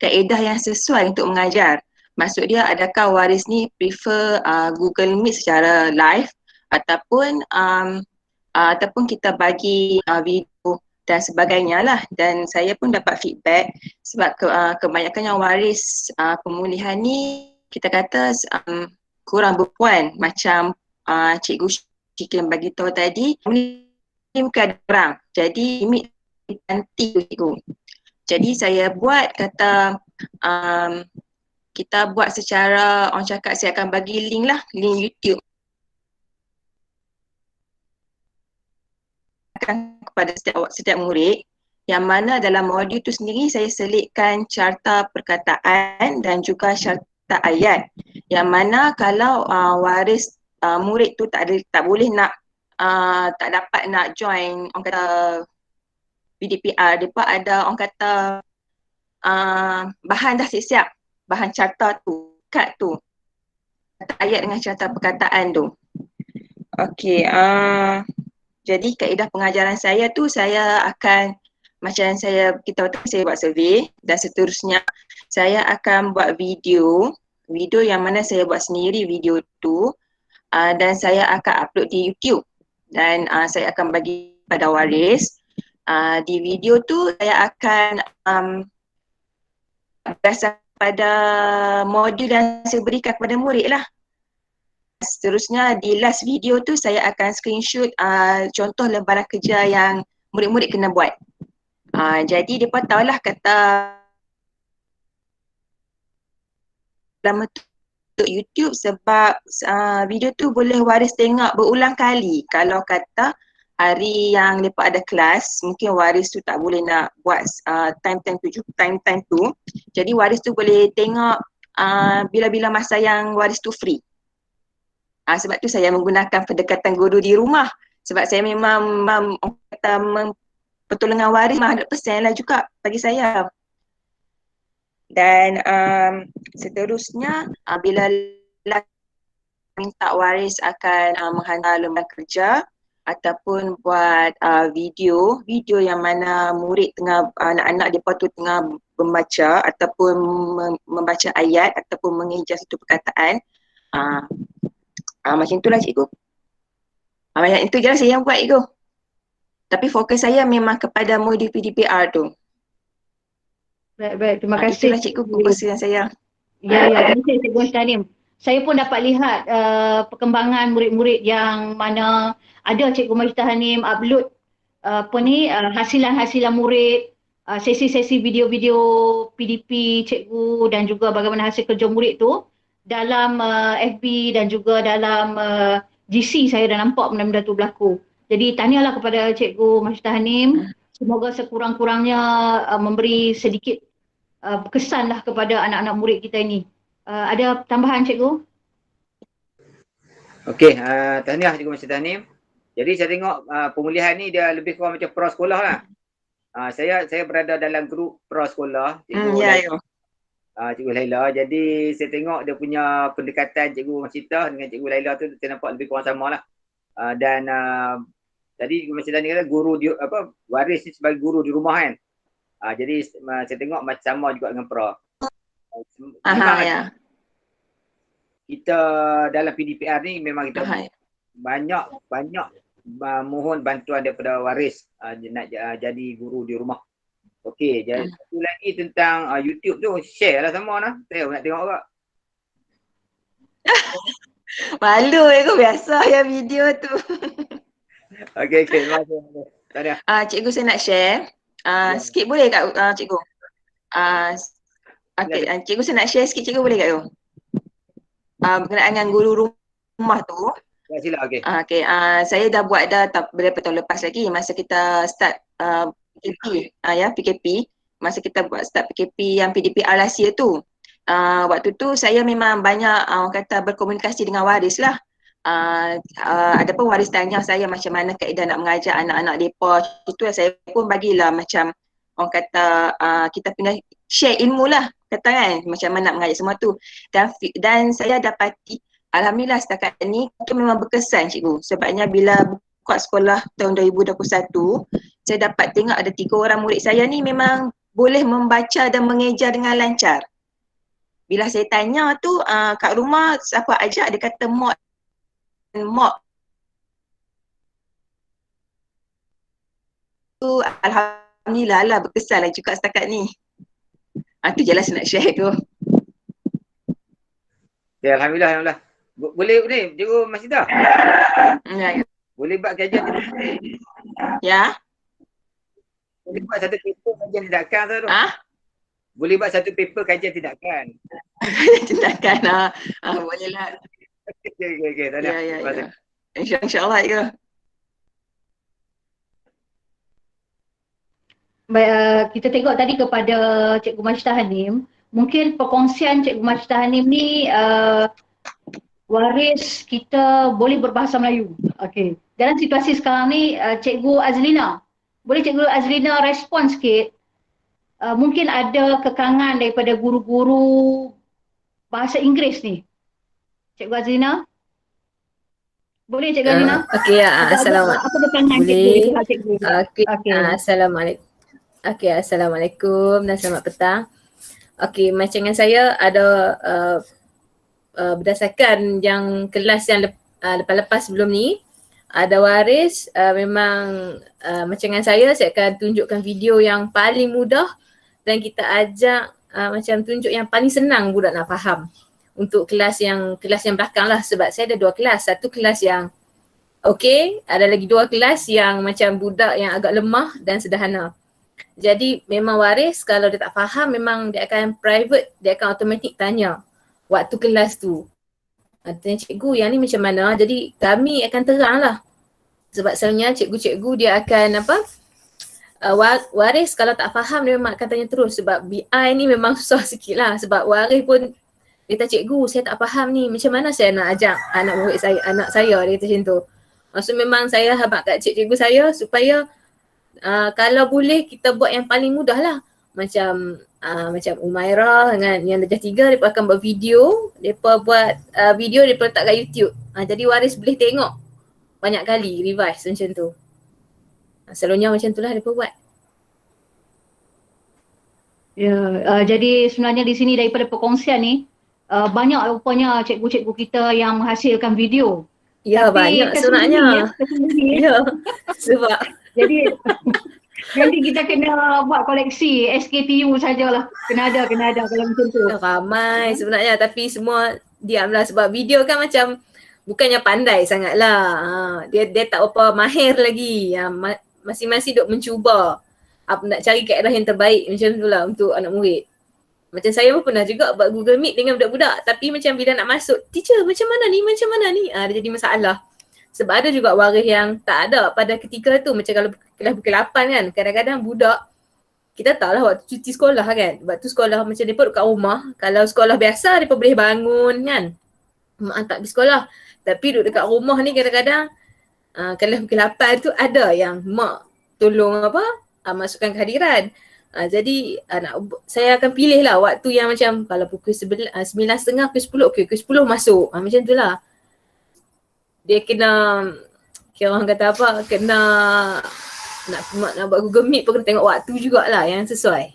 kaedah yang sesuai untuk mengajar. Maksud dia adakah waris ni prefer Google Meet secara live ataupun kita bagi video dan sebagainya lah. Dan saya pun dapat feedback sebab kebanyakannya waris pemulihan ni kita kata kurang berpuan macam Cikgu Syiklim bagi tahu tadi, ni bukan ada orang. Jadi limit nanti tu cikgu. Jadi saya buat kata kita buat secara, orang cakap saya akan bagi link lah, link YouTube kepada setiap murid yang mana dalam modul tu sendiri saya selitkan carta perkataan dan juga carta ayat yang mana kalau waris murid tu tak boleh nak tak dapat nak join orang kata PDPR, mereka ada orang kata bahan dah siap-siap, bahan carta tu, kad tu, ayat dengan carta perkataan tu. Okey, jadi kaedah pengajaran saya tu saya akan macam saya buat survey dan seterusnya saya akan buat video yang mana saya buat sendiri video tu dan saya akan upload di YouTube dan saya akan bagi pada waris. Di video tu saya akan berdasarkan pada modul yang saya berikan kepada murid lah. Seterusnya di last video tu saya akan screenshot contoh lembaran kerja yang murid-murid kena buat. Jadi mereka tahulah kata dalam untuk YouTube sebab video tu boleh waris tengok berulang kali. Kalau kata hari yang mereka ada kelas, mungkin waris tu tak boleh nak buat time-time tu. Jadi waris tu boleh tengok bila-bila masa yang waris tu free. Sebab tu saya menggunakan pendekatan guru di rumah. Sebab saya memang pertolongan waris 100% lah juga bagi saya. Dan seterusnya bila minta waris akan menghantar lembaran kerja ataupun buat video yang mana murid tengah, anak-anak mereka tu tengah membaca ataupun membaca ayat ataupun mengejar satu perkataan. Macam itulah cikgu. Macam itu je lah saya yang buat cikgu. Tapi fokus saya memang kepada modul PDPR tu. Baik, terima kasih. Itulah cikgu perkongsian saya. Ya, terima kasih Cikgu Syahnim. Saya pun dapat lihat perkembangan murid-murid yang mana ada Cikgu Majid Hanim upload hasilan-hasilan murid, sesi-sesi video-video PDP cikgu dan juga bagaimana hasil kerja murid tu dalam FB dan juga dalam GC saya dah nampak benda-benda tu berlaku. Jadi tahniahlah kepada Cikgu Majid Hanim. Semoga sekurang-kurangnya memberi sedikit kesanlah kepada anak-anak murid kita ini. Ada tambahan cikgu? Okey, tahniah Cikgu Majid Hanim. Jadi saya tengok pemulihan ni dia lebih kurang macam prasekolah lah. Saya berada dalam grup prasekolah Cikgu Laila. Jadi saya tengok dia punya pendekatan Cikgu Masyidah dengan Cikgu Laila tu saya nampak lebih kurang sama lah. Tadi Cikgu Masyidah ni kata guru waris ni sebagai guru di rumah kan. Jadi saya tengok macam sama juga dengan pra. Kita dalam PDPR ni memang kita banyak mohon bantuan daripada waris nak jadi guru di rumah. Okey, jadi satu lagi tentang YouTube tu, share lah sama lah. Saya nak tengok juga. Malu aku biasa yang video tu. Okey, terima kasih. Tak ada. Cikgu saya nak share. Sikit boleh kat cikgu? Okey, cikgu saya nak share sikit, cikgu boleh kat tu? Berkenaan dengan guru rumah tu. Ya, sila, okey. Okey, saya dah buat beberapa tahun lepas lagi masa kita start PKP, PKP. Masa kita buat start PKP yang PDPR last year tu. Waktu tu saya memang banyak orang kata berkomunikasi dengan waris lah. Ada pun waris tanya saya macam mana kaedah nak mengajar anak-anak mereka. Itu saya pun bagilah macam orang kata kita kena share ilmu lah kata kan macam mana nak mengajar semua tu. Dan saya dapati alhamdulillah setakat ni itu memang berkesan cikgu. Sebabnya bila buka sekolah tahun 2021 saya dapat tengok ada 3 orang murid saya ni memang boleh membaca dan mengeja dengan lancar. Bila saya tanya tu kat rumah siapa ajak, dia kata mak tu alhamdulillah lah berkesan lah juga setakat ni. Tu je lah saya nak share tu. Ya, alhamdulillah. Boleh ni, cikgu Masjidah? Ya. Boleh buat kajian Ya. Boleh buat satu paper kajian tindakan tu. Boleh buat satu paper kajian tindakan. Tindakan boleh lah. Okey, tak ada. Ya. InsyaAllah ya. Baik, kita tengok tadi kepada Cikgu Masjidah Hanim. Mungkin perkongsian Cikgu Masjidah Hanim ni waris kita boleh berbahasa Melayu. Okey. Dalam situasi sekarang ni Cikgu Azlina, boleh Cikgu Azlina respon sikit. Mungkin ada kekangan daripada guru-guru bahasa Inggeris ni. Cikgu Azlina? Boleh Cikgu Azlina? Okey, assalamualaikum. Apa kekangan Cikgu? Okey. Assalamualaikum. Okey, assalamualaikum dan selamat petang. Okey, macam yang saya ada berdasarkan yang kelas yang lepas-lepas sebelum ni, ada waris memang macam dengan saya akan tunjukkan video yang paling mudah dan kita ajak macam tunjuk yang paling senang budak nak faham untuk kelas yang belakang lah, sebab saya ada 2 kelas. Satu kelas yang okey, ada lagi 2 kelas yang macam budak yang agak lemah dan sederhana. Jadi memang waris kalau dia tak faham memang dia akan private, dia akan automatik tanya waktu kelas tu. Tanya cikgu yang ni macam mana, jadi kami akan terang lah. Sebab sebenarnya cikgu-cikgu dia akan waris kalau tak faham dia memang akan tanya terus. Sebab BI ni memang susah sikit lah. Sebab waris pun dia kata cikgu saya tak faham ni, macam mana saya nak ajak anak saya dia kata macam tu. Maksud memang saya habaq kat cikgu saya supaya kalau boleh kita buat yang paling mudah lah. Macam Umairah dengan yang darjah 3 mereka akan buat video, mereka buat video mereka letak kat YouTube. Jadi waris boleh tengok banyak kali revise macam tu. Selalunya macam tu lah mereka buat. Ya, jadi sebenarnya di sini daripada perkongsian ni banyak rupanya cikgu-cikgu kita yang menghasilkan video. Ya, tapi banyak sebenarnya. Ya, sebab jadi kita kena buat koleksi SKTU sajalah. Kena ada kalau macam tu. Ramai sebenarnya tapi semua diamlah sebab video kan macam bukannya pandai sangatlah. Dia tak apa mahir lagi. Masing-masing duk mencuba nak cari kaedah yang terbaik macam tu lah untuk anak murid. Macam saya pun pernah juga buat Google Meet dengan budak-budak tapi macam bila nak masuk, teacher macam mana ni? Dia jadi masalah. Sebab ada juga waris yang tak ada pada ketika tu. Macam kalau kelas pukul 8 kan, kadang-kadang budak kita tahulah waktu cuti sekolah kan. Waktu sekolah macam mereka duduk kat rumah. Kalau sekolah biasa mereka boleh bangun kan. Mak hantar pergi sekolah. Tapi duduk dekat rumah ni kadang-kadang kelas pukul 8 tu ada yang mak tolong masukkan kehadiran. Jadi saya akan pilih lah waktu yang macam kalau pukul 9.30 pukul 10, pukul 10 masuk. Macam tu lah. Dia kena, orang kata kena nak buat Google Meet pun kena tengok waktu jugalah yang sesuai.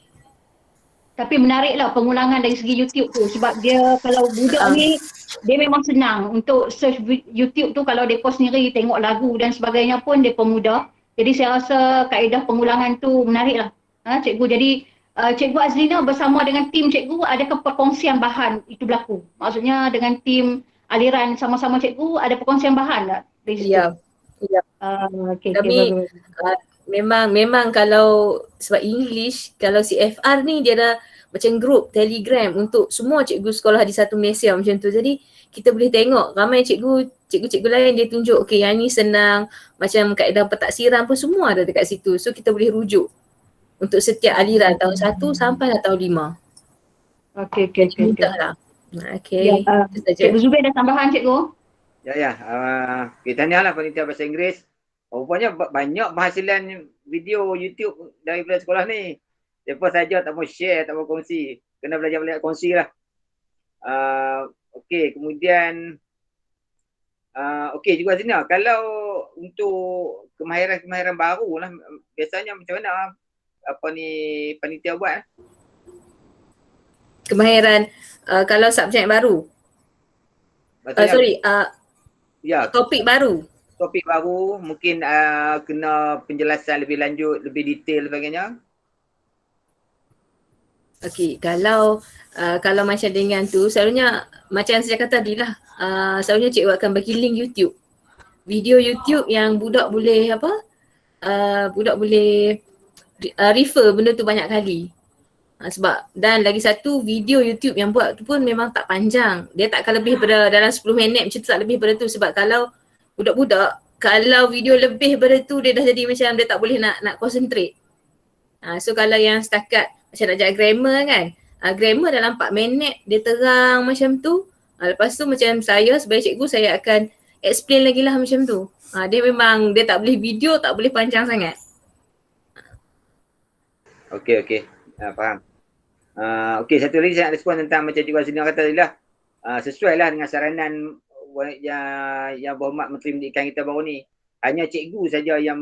Tapi menariklah pengulangan dari segi YouTube tu sebab dia kalau budak ni dia memang senang untuk search YouTube tu kalau mereka sendiri tengok lagu dan sebagainya pun dia mudah. Jadi saya rasa kaedah pengulangan tu menarik lah. Cikgu. Jadi Cikgu Azlina bersama dengan tim cikgu, adakah perkongsian bahan itu berlaku? Maksudnya dengan tim aliran sama-sama cikgu ada perkongsian bahan tak dari situ? Ya. Ya. Okay, Kami memang kalau sebab English, kalau CFR ni dia dah macam group Telegram untuk semua cikgu sekolah di satu Malaysia macam tu. Jadi kita boleh tengok ramai cikgu-cikgu lain dia tunjuk okey yang ni senang, macam kaedah pentaksiran pun semua ada dekat situ. So kita boleh rujuk untuk setiap aliran tahun 1 sampai tahun 5. Okey. Mudahlah. Okey. Cikgu Zubair ada tambahan cikgu? Ya. Kita tanyalah panitia bahasa Inggeris. Rupanya banyak penghasilan video YouTube daripada sekolah ni. Siapa saja tak mau share, tak mau kongsi. Kena belajar banyak kongsi lah. Okey, kemudian okey juga sini. Kalau untuk kemahiran baru lah, biasanya macam mana panitia buat? Kemahiran kalau subjek baru. Topik baru. Topik baru mungkin kena penjelasan lebih lanjut, lebih detail sebagainya. Okey, kalau macam dengan tu selalunya macam saya kata tadi lah, selalunya cikgu akan bagi link YouTube. Video YouTube yang budak boleh refer benda tu banyak kali. Sebab dan lagi satu video YouTube yang buat tu pun memang tak panjang. Dia takkan lebih pada dalam 10 minit macam tu, tak lebih pada tu. Sebab kalau budak-budak, kalau video lebih pada tu dia dah jadi macam dia tak boleh nak concentrate. So kalau yang setakat macam nak ajar grammar kan, grammar dalam 4 minit dia terang macam tu. Lepas tu macam saya sebagai cikgu saya akan explain lagi lah macam tu. Dia memang dia tak boleh video, tak boleh panjang sangat. Okey. Faham. Okey, satu lagi saya nak respon tentang macam Cikgu Azlina kata tadi lah. Sesuai lah dengan saranan yang berhormat Menteri Pendidikan kita baru ni. Hanya cikgu saja yang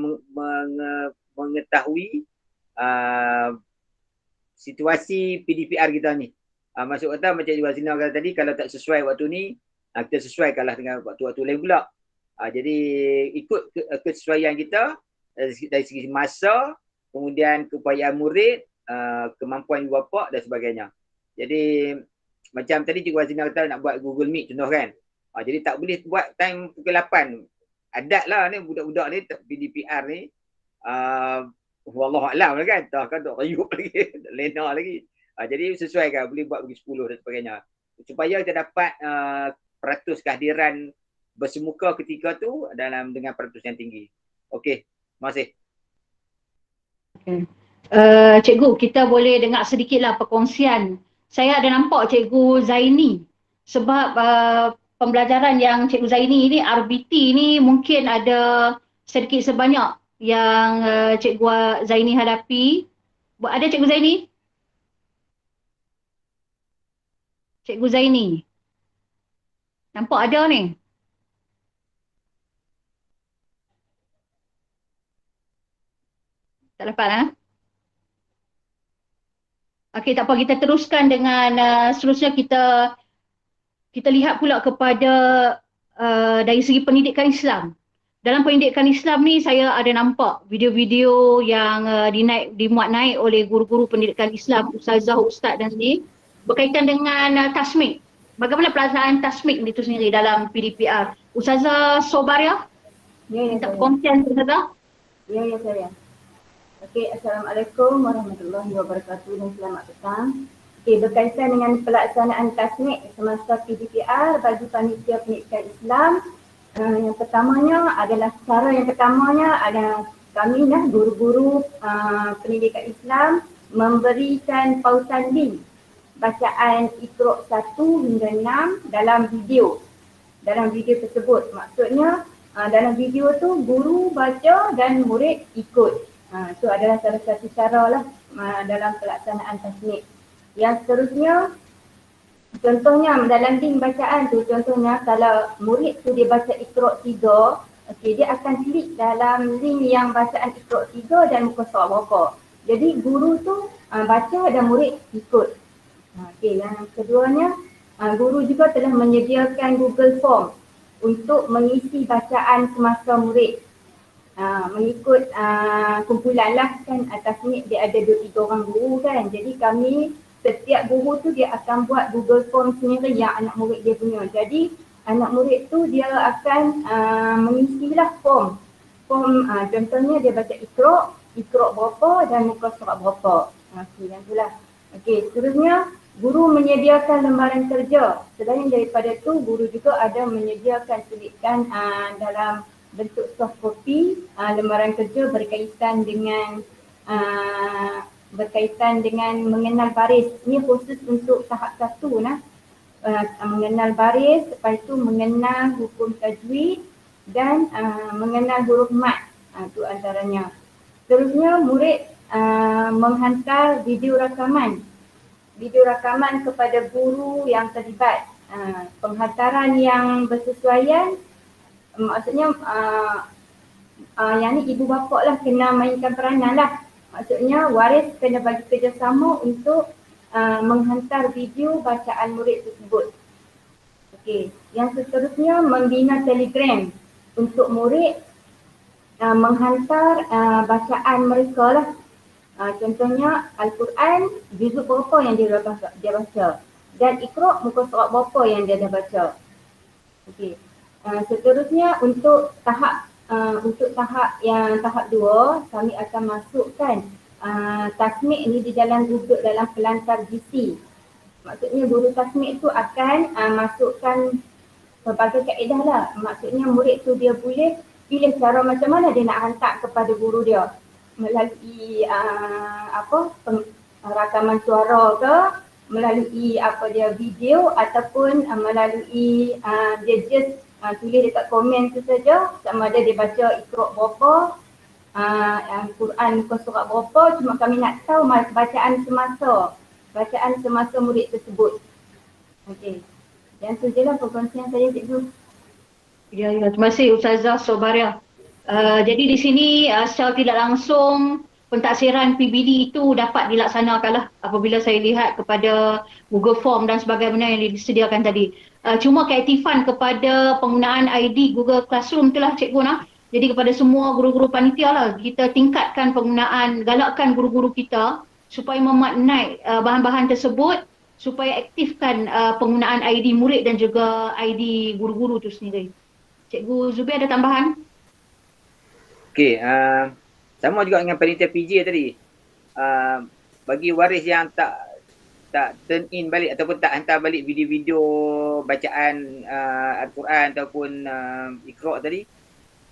mengetahui situasi PDPR kita ni. Maksud kata macam Cikgu Azlina kata tadi, kalau tak sesuai waktu ni, kita sesuaikanlah dengan waktu-waktu lain pula. Jadi ikut kesesuaian kita dari segi masa, kemudian keupayaan murid, kemampuan ibu bapa dan sebagainya. Jadi macam tadi Cikgu Azlina kata nak buat Google Meet contoh kan. Jadi tak boleh buat time pukul 8. Adat lah ni budak-budak ni PDPR ni. Wallahualam lah kan. Tak kan tak rayup lagi. Tak lena lagi. Jadi sesuaikan. Boleh buat pukul 10 dan sebagainya. Supaya kita dapat peratus kehadiran bersemuka ketika tu dengan peratus yang tinggi. Okey. Terima kasih. Cikgu, kita boleh dengar sedikitlah perkongsian. Saya ada nampak Cikgu Zaini. Sebab pembelajaran yang Cikgu Zaini ni, RBT ni mungkin ada sedikit sebanyak yang Cikgu Zaini hadapi. Ada Cikgu Zaini? Cikgu Zaini. Nampak ada ni. Tak dapat Okey, tak apa, kita teruskan dengan seterusnya kita lihat pula kepada dari segi pendidikan Islam. Dalam pendidikan Islam ni saya ada nampak video-video yang dimuat naik oleh guru-guru pendidikan Islam, ustazah, ustaz dan ni berkaitan dengan tasmik. Bagaimana pelaksanaan tasmik itu sendiri dalam PDPR? Ustazah Sobaria? Ya, minta perkongsian Ustazah? Ya, saya. Okey, Assalamualaikum warahmatullahi wabarakatuh dan selamat petang. Okey, berkaitan dengan pelaksanaan tasmik semasa PDPR bagi panitia pendidikan Islam, yang pertamanya adalah kami guru-guru pendidikan Islam memberikan pautan link bacaan Iqra 1 hingga 6 dalam video tersebut. Maksudnya dalam video tu guru baca dan murid ikut. Itu adalah salah satu cara lah dalam pelaksanaan tasmik. Yang seterusnya, contohnya dalam link bacaan tu, contohnya kalau murid tu dia baca Iqra 3, okey, dia akan klik dalam link yang bacaan Iqra 3 dan muka surat berapa. Jadi guru tu baca dan murid ikut. Okey, yang keduanya, guru juga telah menyediakan Google Form untuk mengisi bacaan semasa murid. mengikut kumpulan lah kan, atas ni dia ada 2-3 orang guru kan. Jadi kami setiap guru tu dia akan buat Google Form sendiri yang anak murid dia punya. Jadi anak murid tu dia akan mengisilah form. Contohnya dia baca Iqra berapa dan muka surat berapa. Okey, yang itulah. Okey, seterusnya guru menyediakan lembaran kerja. Selain daripada tu, guru juga ada menyediakan selitkan dalam bentuk soft copy lembaran kerja berkaitan dengan mengenal baris. Ini khusus untuk tahap 1 nah. Mengenal baris, lepas itu mengenal hukum tajwid dan mengenal huruf mat. Itu antaranya. Seterusnya murid menghantar video rakaman kepada guru yang terlibat. Penghantaran yang bersesuaian, maksudnya yang ni ibu bapa lah kena mainkan peranan lah. Maksudnya waris kena bagi kerjasama untuk menghantar video bacaan murid tersebut. Okey, yang seterusnya membina Telegram untuk murid menghantar bacaan mereka lah. Contohnya Al-Quran juzuk berapa yang dia baca dan Iqra muka surat berapa yang dia dah baca. Okey. Seterusnya untuk tahap tahap 2 kami akan masukkan tasmik ni di dalam duduk dalam pelantar GC. Maksudnya guru tasmik tu akan masukkan pelbagai kaedah lah. Maksudnya murid tu dia boleh pilih cara macam mana dia nak hantar kepada guru dia. Melalui rakaman suara ke, melalui video ataupun melalui dia just tulis dekat komen tu saja, sama ada dia baca Iqra berapa, Al-Quran muka surat berapa, cuma kami nak tahu bacaan semasa murid tersebut. Okey. Yang tu je lah perkongsian saya, cikgu. Ya, terima kasih Ustazah Sobaria. Jadi di sini secara tidak langsung pentaksiran PBD itu dapat dilaksanakan lah apabila saya lihat kepada Google Form dan sebagainya yang disediakan tadi. Cuma keaktifan kepada penggunaan ID Google Classroom itulah cikgu nak. Jadi kepada semua guru-guru panitia lah, kita tingkatkan penggunaan, galakkan guru-guru kita supaya memaknai bahan-bahan tersebut, supaya aktifkan penggunaan ID murid dan juga ID guru-guru itu sendiri. Cikgu Zubir ada tambahan? Okey, sama juga dengan panitia PJ tadi. Bagi waris yang tak turn in balik ataupun tak hantar balik video-video bacaan Al-Quran ataupun Iqra tadi,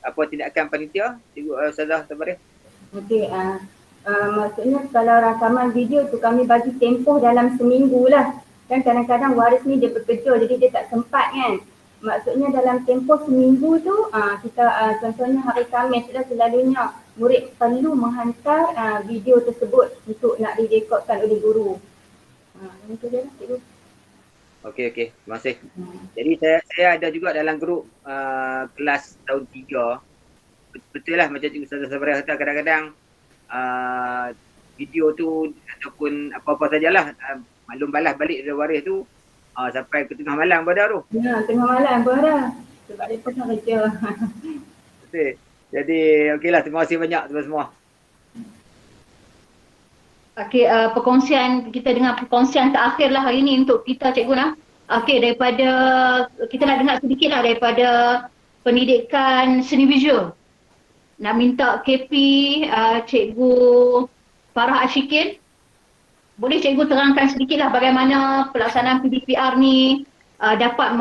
apa tindakan panitia? Cikgu Ustazah Tabarih. Okey, maksudnya kalau rakaman video tu kami bagi tempoh dalam seminggu lah. Kan kadang-kadang waris ni dia bekerja jadi dia tak sempat kan. Maksudnya dalam tempoh seminggu tu kita contohnya hari Khamis dah selalunya murid perlu menghantar video tersebut untuk nak direkodkan oleh guru. Itu dia lah cikgu. Okey, terima kasih. Jadi saya ada juga dalam grup kelas tahun 3. Betul lah macam Cikgu Ustazah Sabarah kata, kadang-kadang video tu ataupun apa-apa sajalah maklum balas balik dari waris tu sampai ke tengah malam pun dah tu. Ya, tengah malam pun dah. Sebab dia pernah kerja. Betul. Jadi okeylah, terima kasih banyak semua. Okey, perkongsian kita dengar perkongsian terakhir lah hari ini untuk kita cikgu nak. Okey, daripada kita nak dengar sedikit lah daripada pendidikan seni visual. Nak minta KP Cikgu Farah Ashikin. Boleh cikgu terangkan sedikit lah bagaimana pelaksanaan PDPR ni dapat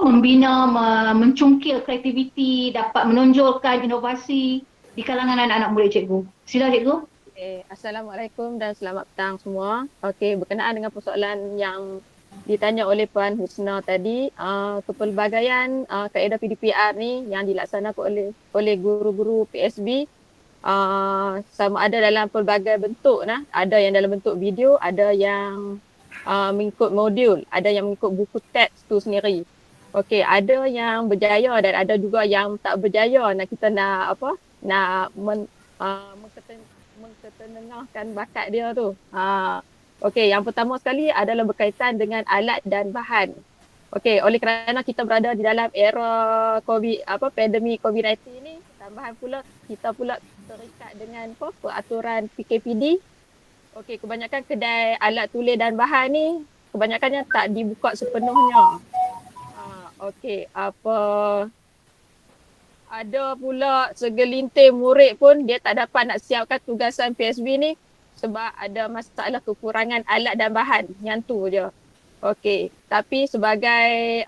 membina, mencungkil kreativiti, dapat menonjolkan inovasi di kalangan anak-anak murid cikgu. Sila cikgu. Okay. Assalamualaikum dan selamat petang semua. Okey, berkenaan dengan persoalan yang ditanya oleh Puan Husna tadi, kepelbagaian kaedah PDPR ni yang dilaksanakan oleh guru-guru PSB sama ada dalam pelbagai bentuk nah. Ada yang dalam bentuk video, ada yang mengikut modul, ada yang mengikut buku teks tu sendiri. Okey, ada yang berjaya dan ada juga yang tak berjaya. Kita nak mengketenengahkan bakat dia tu. Okey, yang pertama sekali adalah berkaitan dengan alat dan bahan. Okey, oleh kerana kita berada di dalam era pandemik COVID-19 ni, tambahan pula kita pula terikat dengan peraturan PKPD. Okey, kebanyakan kedai alat tulis dan bahan ni kebanyakannya tak dibuka sepenuhnya. Okey, ada pula segelintir murid pun dia tak dapat nak siapkan tugasan PSB ni sebab ada masalah kekurangan alat dan bahan. Yang tu je. Okey, tapi sebagai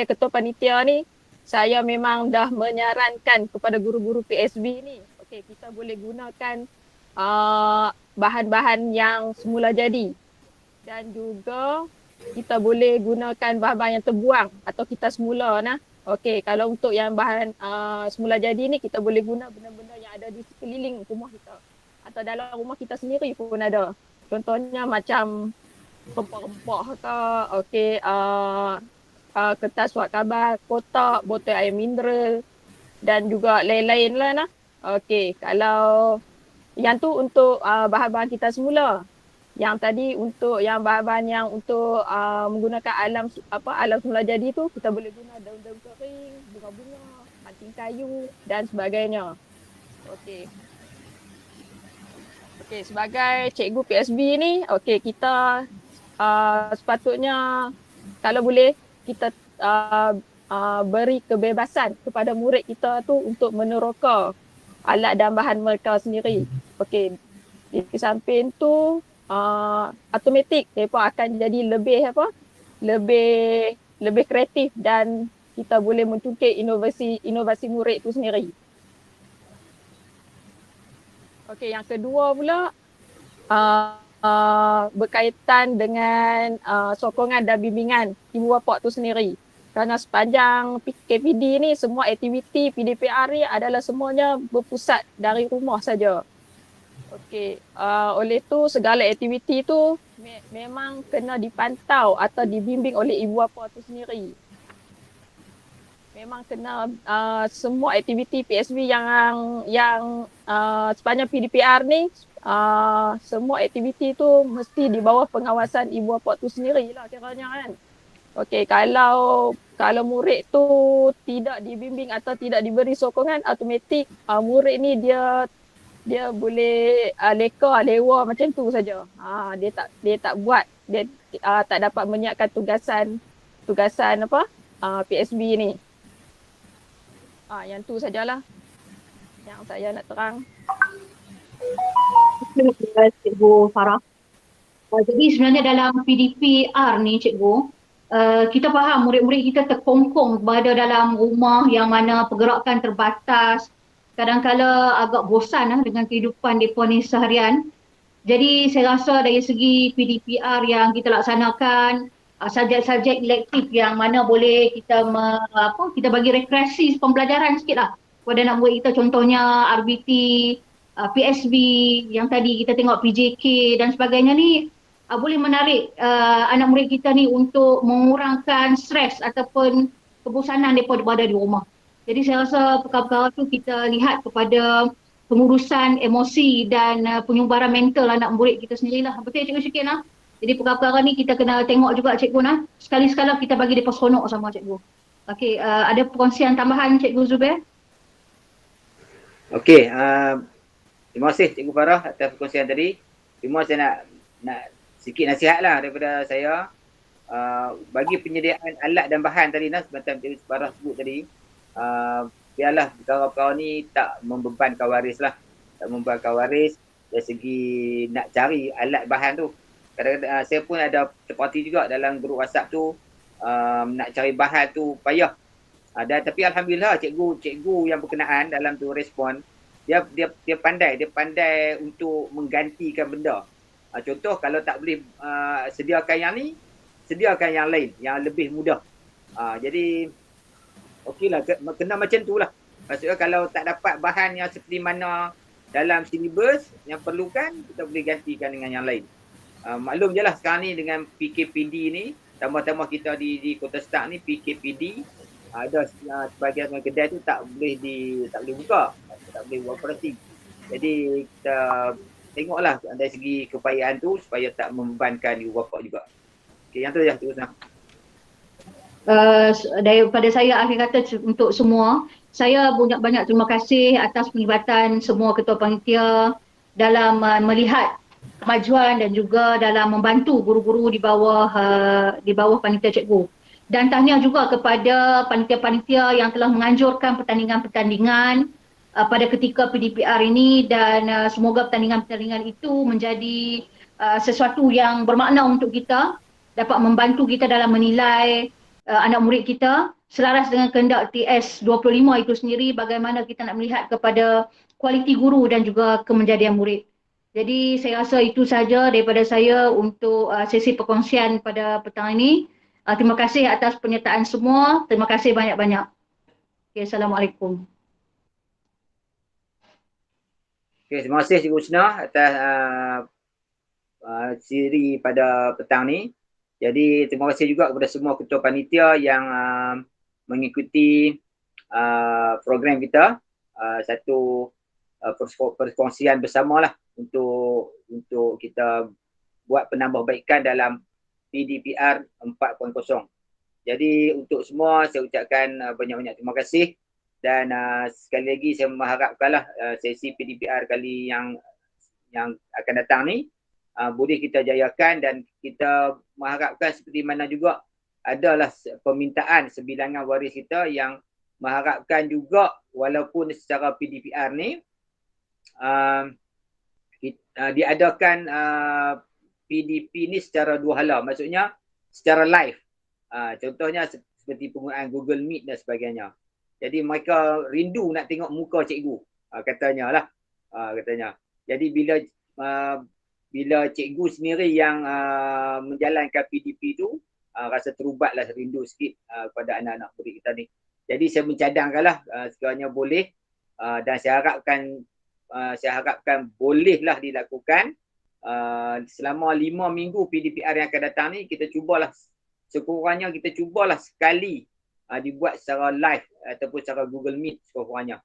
ketua panitia ni, saya memang dah menyarankan kepada guru-guru PSB ni, okey, kita boleh gunakan bahan-bahan yang semula jadi dan juga kita boleh gunakan bahan-bahan yang terbuang atau kita semula nah. Okey, kalau untuk yang bahan semula jadi ni kita boleh guna benda-benda yang ada di sekeliling rumah kita atau dalam rumah kita sendiri pun ada. Contohnya macam rempah-rempah ke, okey, kertas surat khabar, kotak, botol air mineral dan juga lain-lain lah nah. Okey, kalau yang tu untuk bahan-bahan kita semula. Yang tadi untuk yang bahan-bahan yang untuk menggunakan alam semula jadi tu kita boleh guna daun-daun kering, bunga-bunga, ranting kayu dan sebagainya. Okey. Okey, sebagai cikgu PSB ni, okey, kita sepatutnya kalau boleh kita beri kebebasan kepada murid kita tu untuk meneroka alat dan bahan mereka sendiri. Okey, di samping tu automatik mereka akan jadi lebih kreatif dan kita boleh mencungkit inovasi murid itu sendiri. Okey, yang kedua pula berkaitan dengan sokongan dan bimbingan ibu bapa tu sendiri. Kerana sepanjang PKPD ni semua aktiviti PDPR ni adalah semuanya berpusat dari rumah saja. Okey, oleh tu segala aktiviti tu memang kena dipantau atau dibimbing oleh ibu bapa tu sendiri. Memang kena semua aktiviti PSB yang sepanjang PDPR ni semua aktiviti tu mesti di bawah pengawasan ibu bapa tu sendirilah kiranya kan. Okey, kalau murid tu tidak dibimbing atau tidak diberi sokongan, automatik murid ni dia boleh lewa macam tu saja. Dia tak buat, dia tak dapat menyiapkan tugasan PSB ni. Yang tu sajalah yang saya nak terang. Terima kasih Cikgu Farah. Jadi sebenarnya dalam PDPR ni Cikgu, kita faham murid-murid kita terkongkong berada dalam rumah yang mana pergerakan terbatas, kadang-kala agak bosan dengan kehidupan mereka ni seharian. Jadi saya rasa dari segi PDPR yang kita laksanakan, subjek-subjek elektif yang mana boleh kita kita bagi rekreasi pembelajaran sikitlah kepada anak murid kita, contohnya RBT, PSB, yang tadi kita tengok PJK dan sebagainya ni boleh menarik anak murid kita ni untuk mengurangkan stres ataupun kebosanan mereka berada di rumah. Jadi saya rasa perkara-perkara tu kita lihat kepada pengurusan emosi dan penyubaran mental anak murid kita sendirilah. Betul Cikgu Syakir nah? Jadi perkara-perkara ni kita kena tengok juga Cikgu nah. Sekali-sekala kita bagi mereka seronok sama Cikgu. Okey, ada perkongsian tambahan Cikgu Zubair? Okey, terima kasih Cikgu Farah atas perkongsian tadi. Cuma saya nak sikit nasihat lah daripada saya. Bagi penyediaan alat dan bahan tadi nah, macam Cikgu Farah sebut tadi, biarlah perkara-perkara ni tak membebankan waris lah. Tak membebankan waris dari segi nak cari alat bahan tu. Kadang-kadang saya pun ada terparti juga dalam grup WhatsApp tu, nak cari bahan tu payah. Dan tapi alhamdulillah cikgu yang berkenaan dalam tu respon, dia pandai untuk menggantikan benda. Contoh kalau tak boleh sediakan yang ni, sediakan yang lain yang lebih mudah. Jadi okeylah, kena macam tu lah. Maksudnya kalau tak dapat bahan yang seperti mana dalam silibus yang perlukan, kita boleh gantikan dengan yang lain. Maklum je lah sekarang ni dengan PKPD ni, tambah-tambah kita di Kota Stark ni PKPD, ada sebahagian kedai tu tak boleh buka, tak boleh buat operasi. Jadi kita tengoklah dari segi keupayaan tu supaya tak membebankan ibu bapa juga. Okey, yang tu je Cikgu Senang. daripada saya akhir kata untuk semua, saya banyak terima kasih atas penglibatan semua ketua panitia dalam melihat kemajuan dan juga dalam membantu guru-guru di bawah panitia cikgu. Dan tahniah juga kepada panitia-panitia yang telah menganjurkan pertandingan-pertandingan pada ketika PDPR ini, dan semoga pertandingan-pertandingan itu menjadi sesuatu yang bermakna untuk kita, dapat membantu kita dalam menilai anak murid kita selaras dengan kehendak TS25 itu sendiri, bagaimana kita nak melihat kepada kualiti guru dan juga kemenjadian murid. Jadi saya rasa itu saja daripada saya untuk sesi perkongsian pada petang ini. Terima kasih atas penyertaan semua. Terima kasih banyak-banyak. Okay, Assalamualaikum. Okay, terima kasih Cikgu Husna atas siri pada petang ni. Jadi terima kasih juga kepada semua ketua panitia yang mengikuti program kita. Satu perkongsian bersamalah untuk kita buat penambahbaikan dalam PDPR 4.0. Jadi untuk semua saya ucapkan banyak-banyak terima kasih, dan sekali lagi saya mengharapkanlah sesi PDPR kali yang akan datang ni boleh kita jayakan, dan kita mengharapkan seperti mana juga adalah permintaan sebilangan waris kita yang mengharapkan juga walaupun secara PDPR ni diadakan PDP ni secara dua hala, maksudnya secara live. Contohnya seperti penggunaan Google Meet dan sebagainya. Jadi mereka rindu nak tengok muka cikgu, katanya lah. Katanya. Jadi bila cikgu sendiri yang menjalankan PDP tu, rasa terubatlah rindu sikit kepada anak-anak murid kita ni. Jadi saya mencadangkanlah sekiranya boleh, dan saya harapkan bolehlah dilakukan selama 5 minggu PDPR yang akan datang ni. Kita cubalah, sekurang-kurangnya kita cubalah sekali dibuat secara live ataupun secara Google Meet sekurang-kurangnya,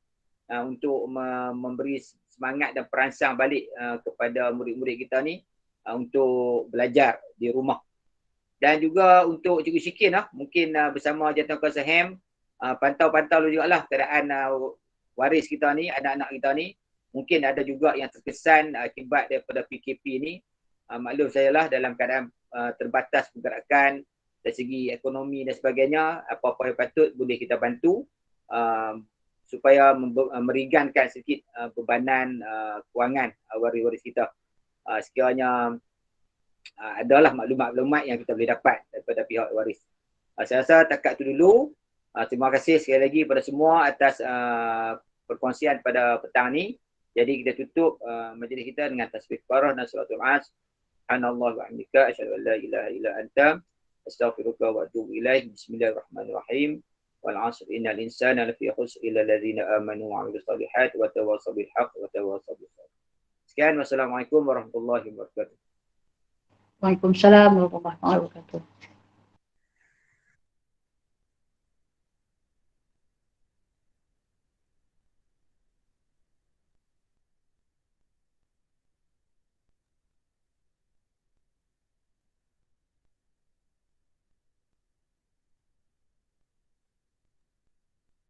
untuk memberi semangat dan perangsang balik kepada murid-murid kita ni untuk belajar di rumah. Dan juga untuk Cikgu Syikin mungkin bersama Jantan Kuasa HEM pantau-pantau juga lah keadaan waris kita ni, anak-anak kita ni. Mungkin ada juga yang terkesan akibat daripada PKP ni. Maklum saya lah, dalam keadaan terbatas pergerakan dari segi ekonomi dan sebagainya, apa-apa yang patut boleh kita bantu supaya meringankan sedikit bebanan kewangan waris-waris kita. Sekiranya adalah maklumat-maklumat yang kita boleh dapat daripada pihak waris. Saya rasa takat tu dulu. Terima kasih sekali lagi pada semua atas perkongsian pada petang ni. Jadi kita tutup majlis kita dengan tasbih kafarah dan suratul as. Subhanallah wa bihamdika asyhadu an la ilaha illa anta astaghfiruka wa atubu ilaik. Bismillahirrahmanirrahim. Wal 'asr innal insana lafi khusr illa alladziina aamanu wa 'amilus shalihaati wa tawassaw bil haqq wa tawassaw bis sabr. Sekian, wassalamualaikum warahmatullahi wabarakatuh. Waalaikumsalam warahmatullahi wabarakatuh.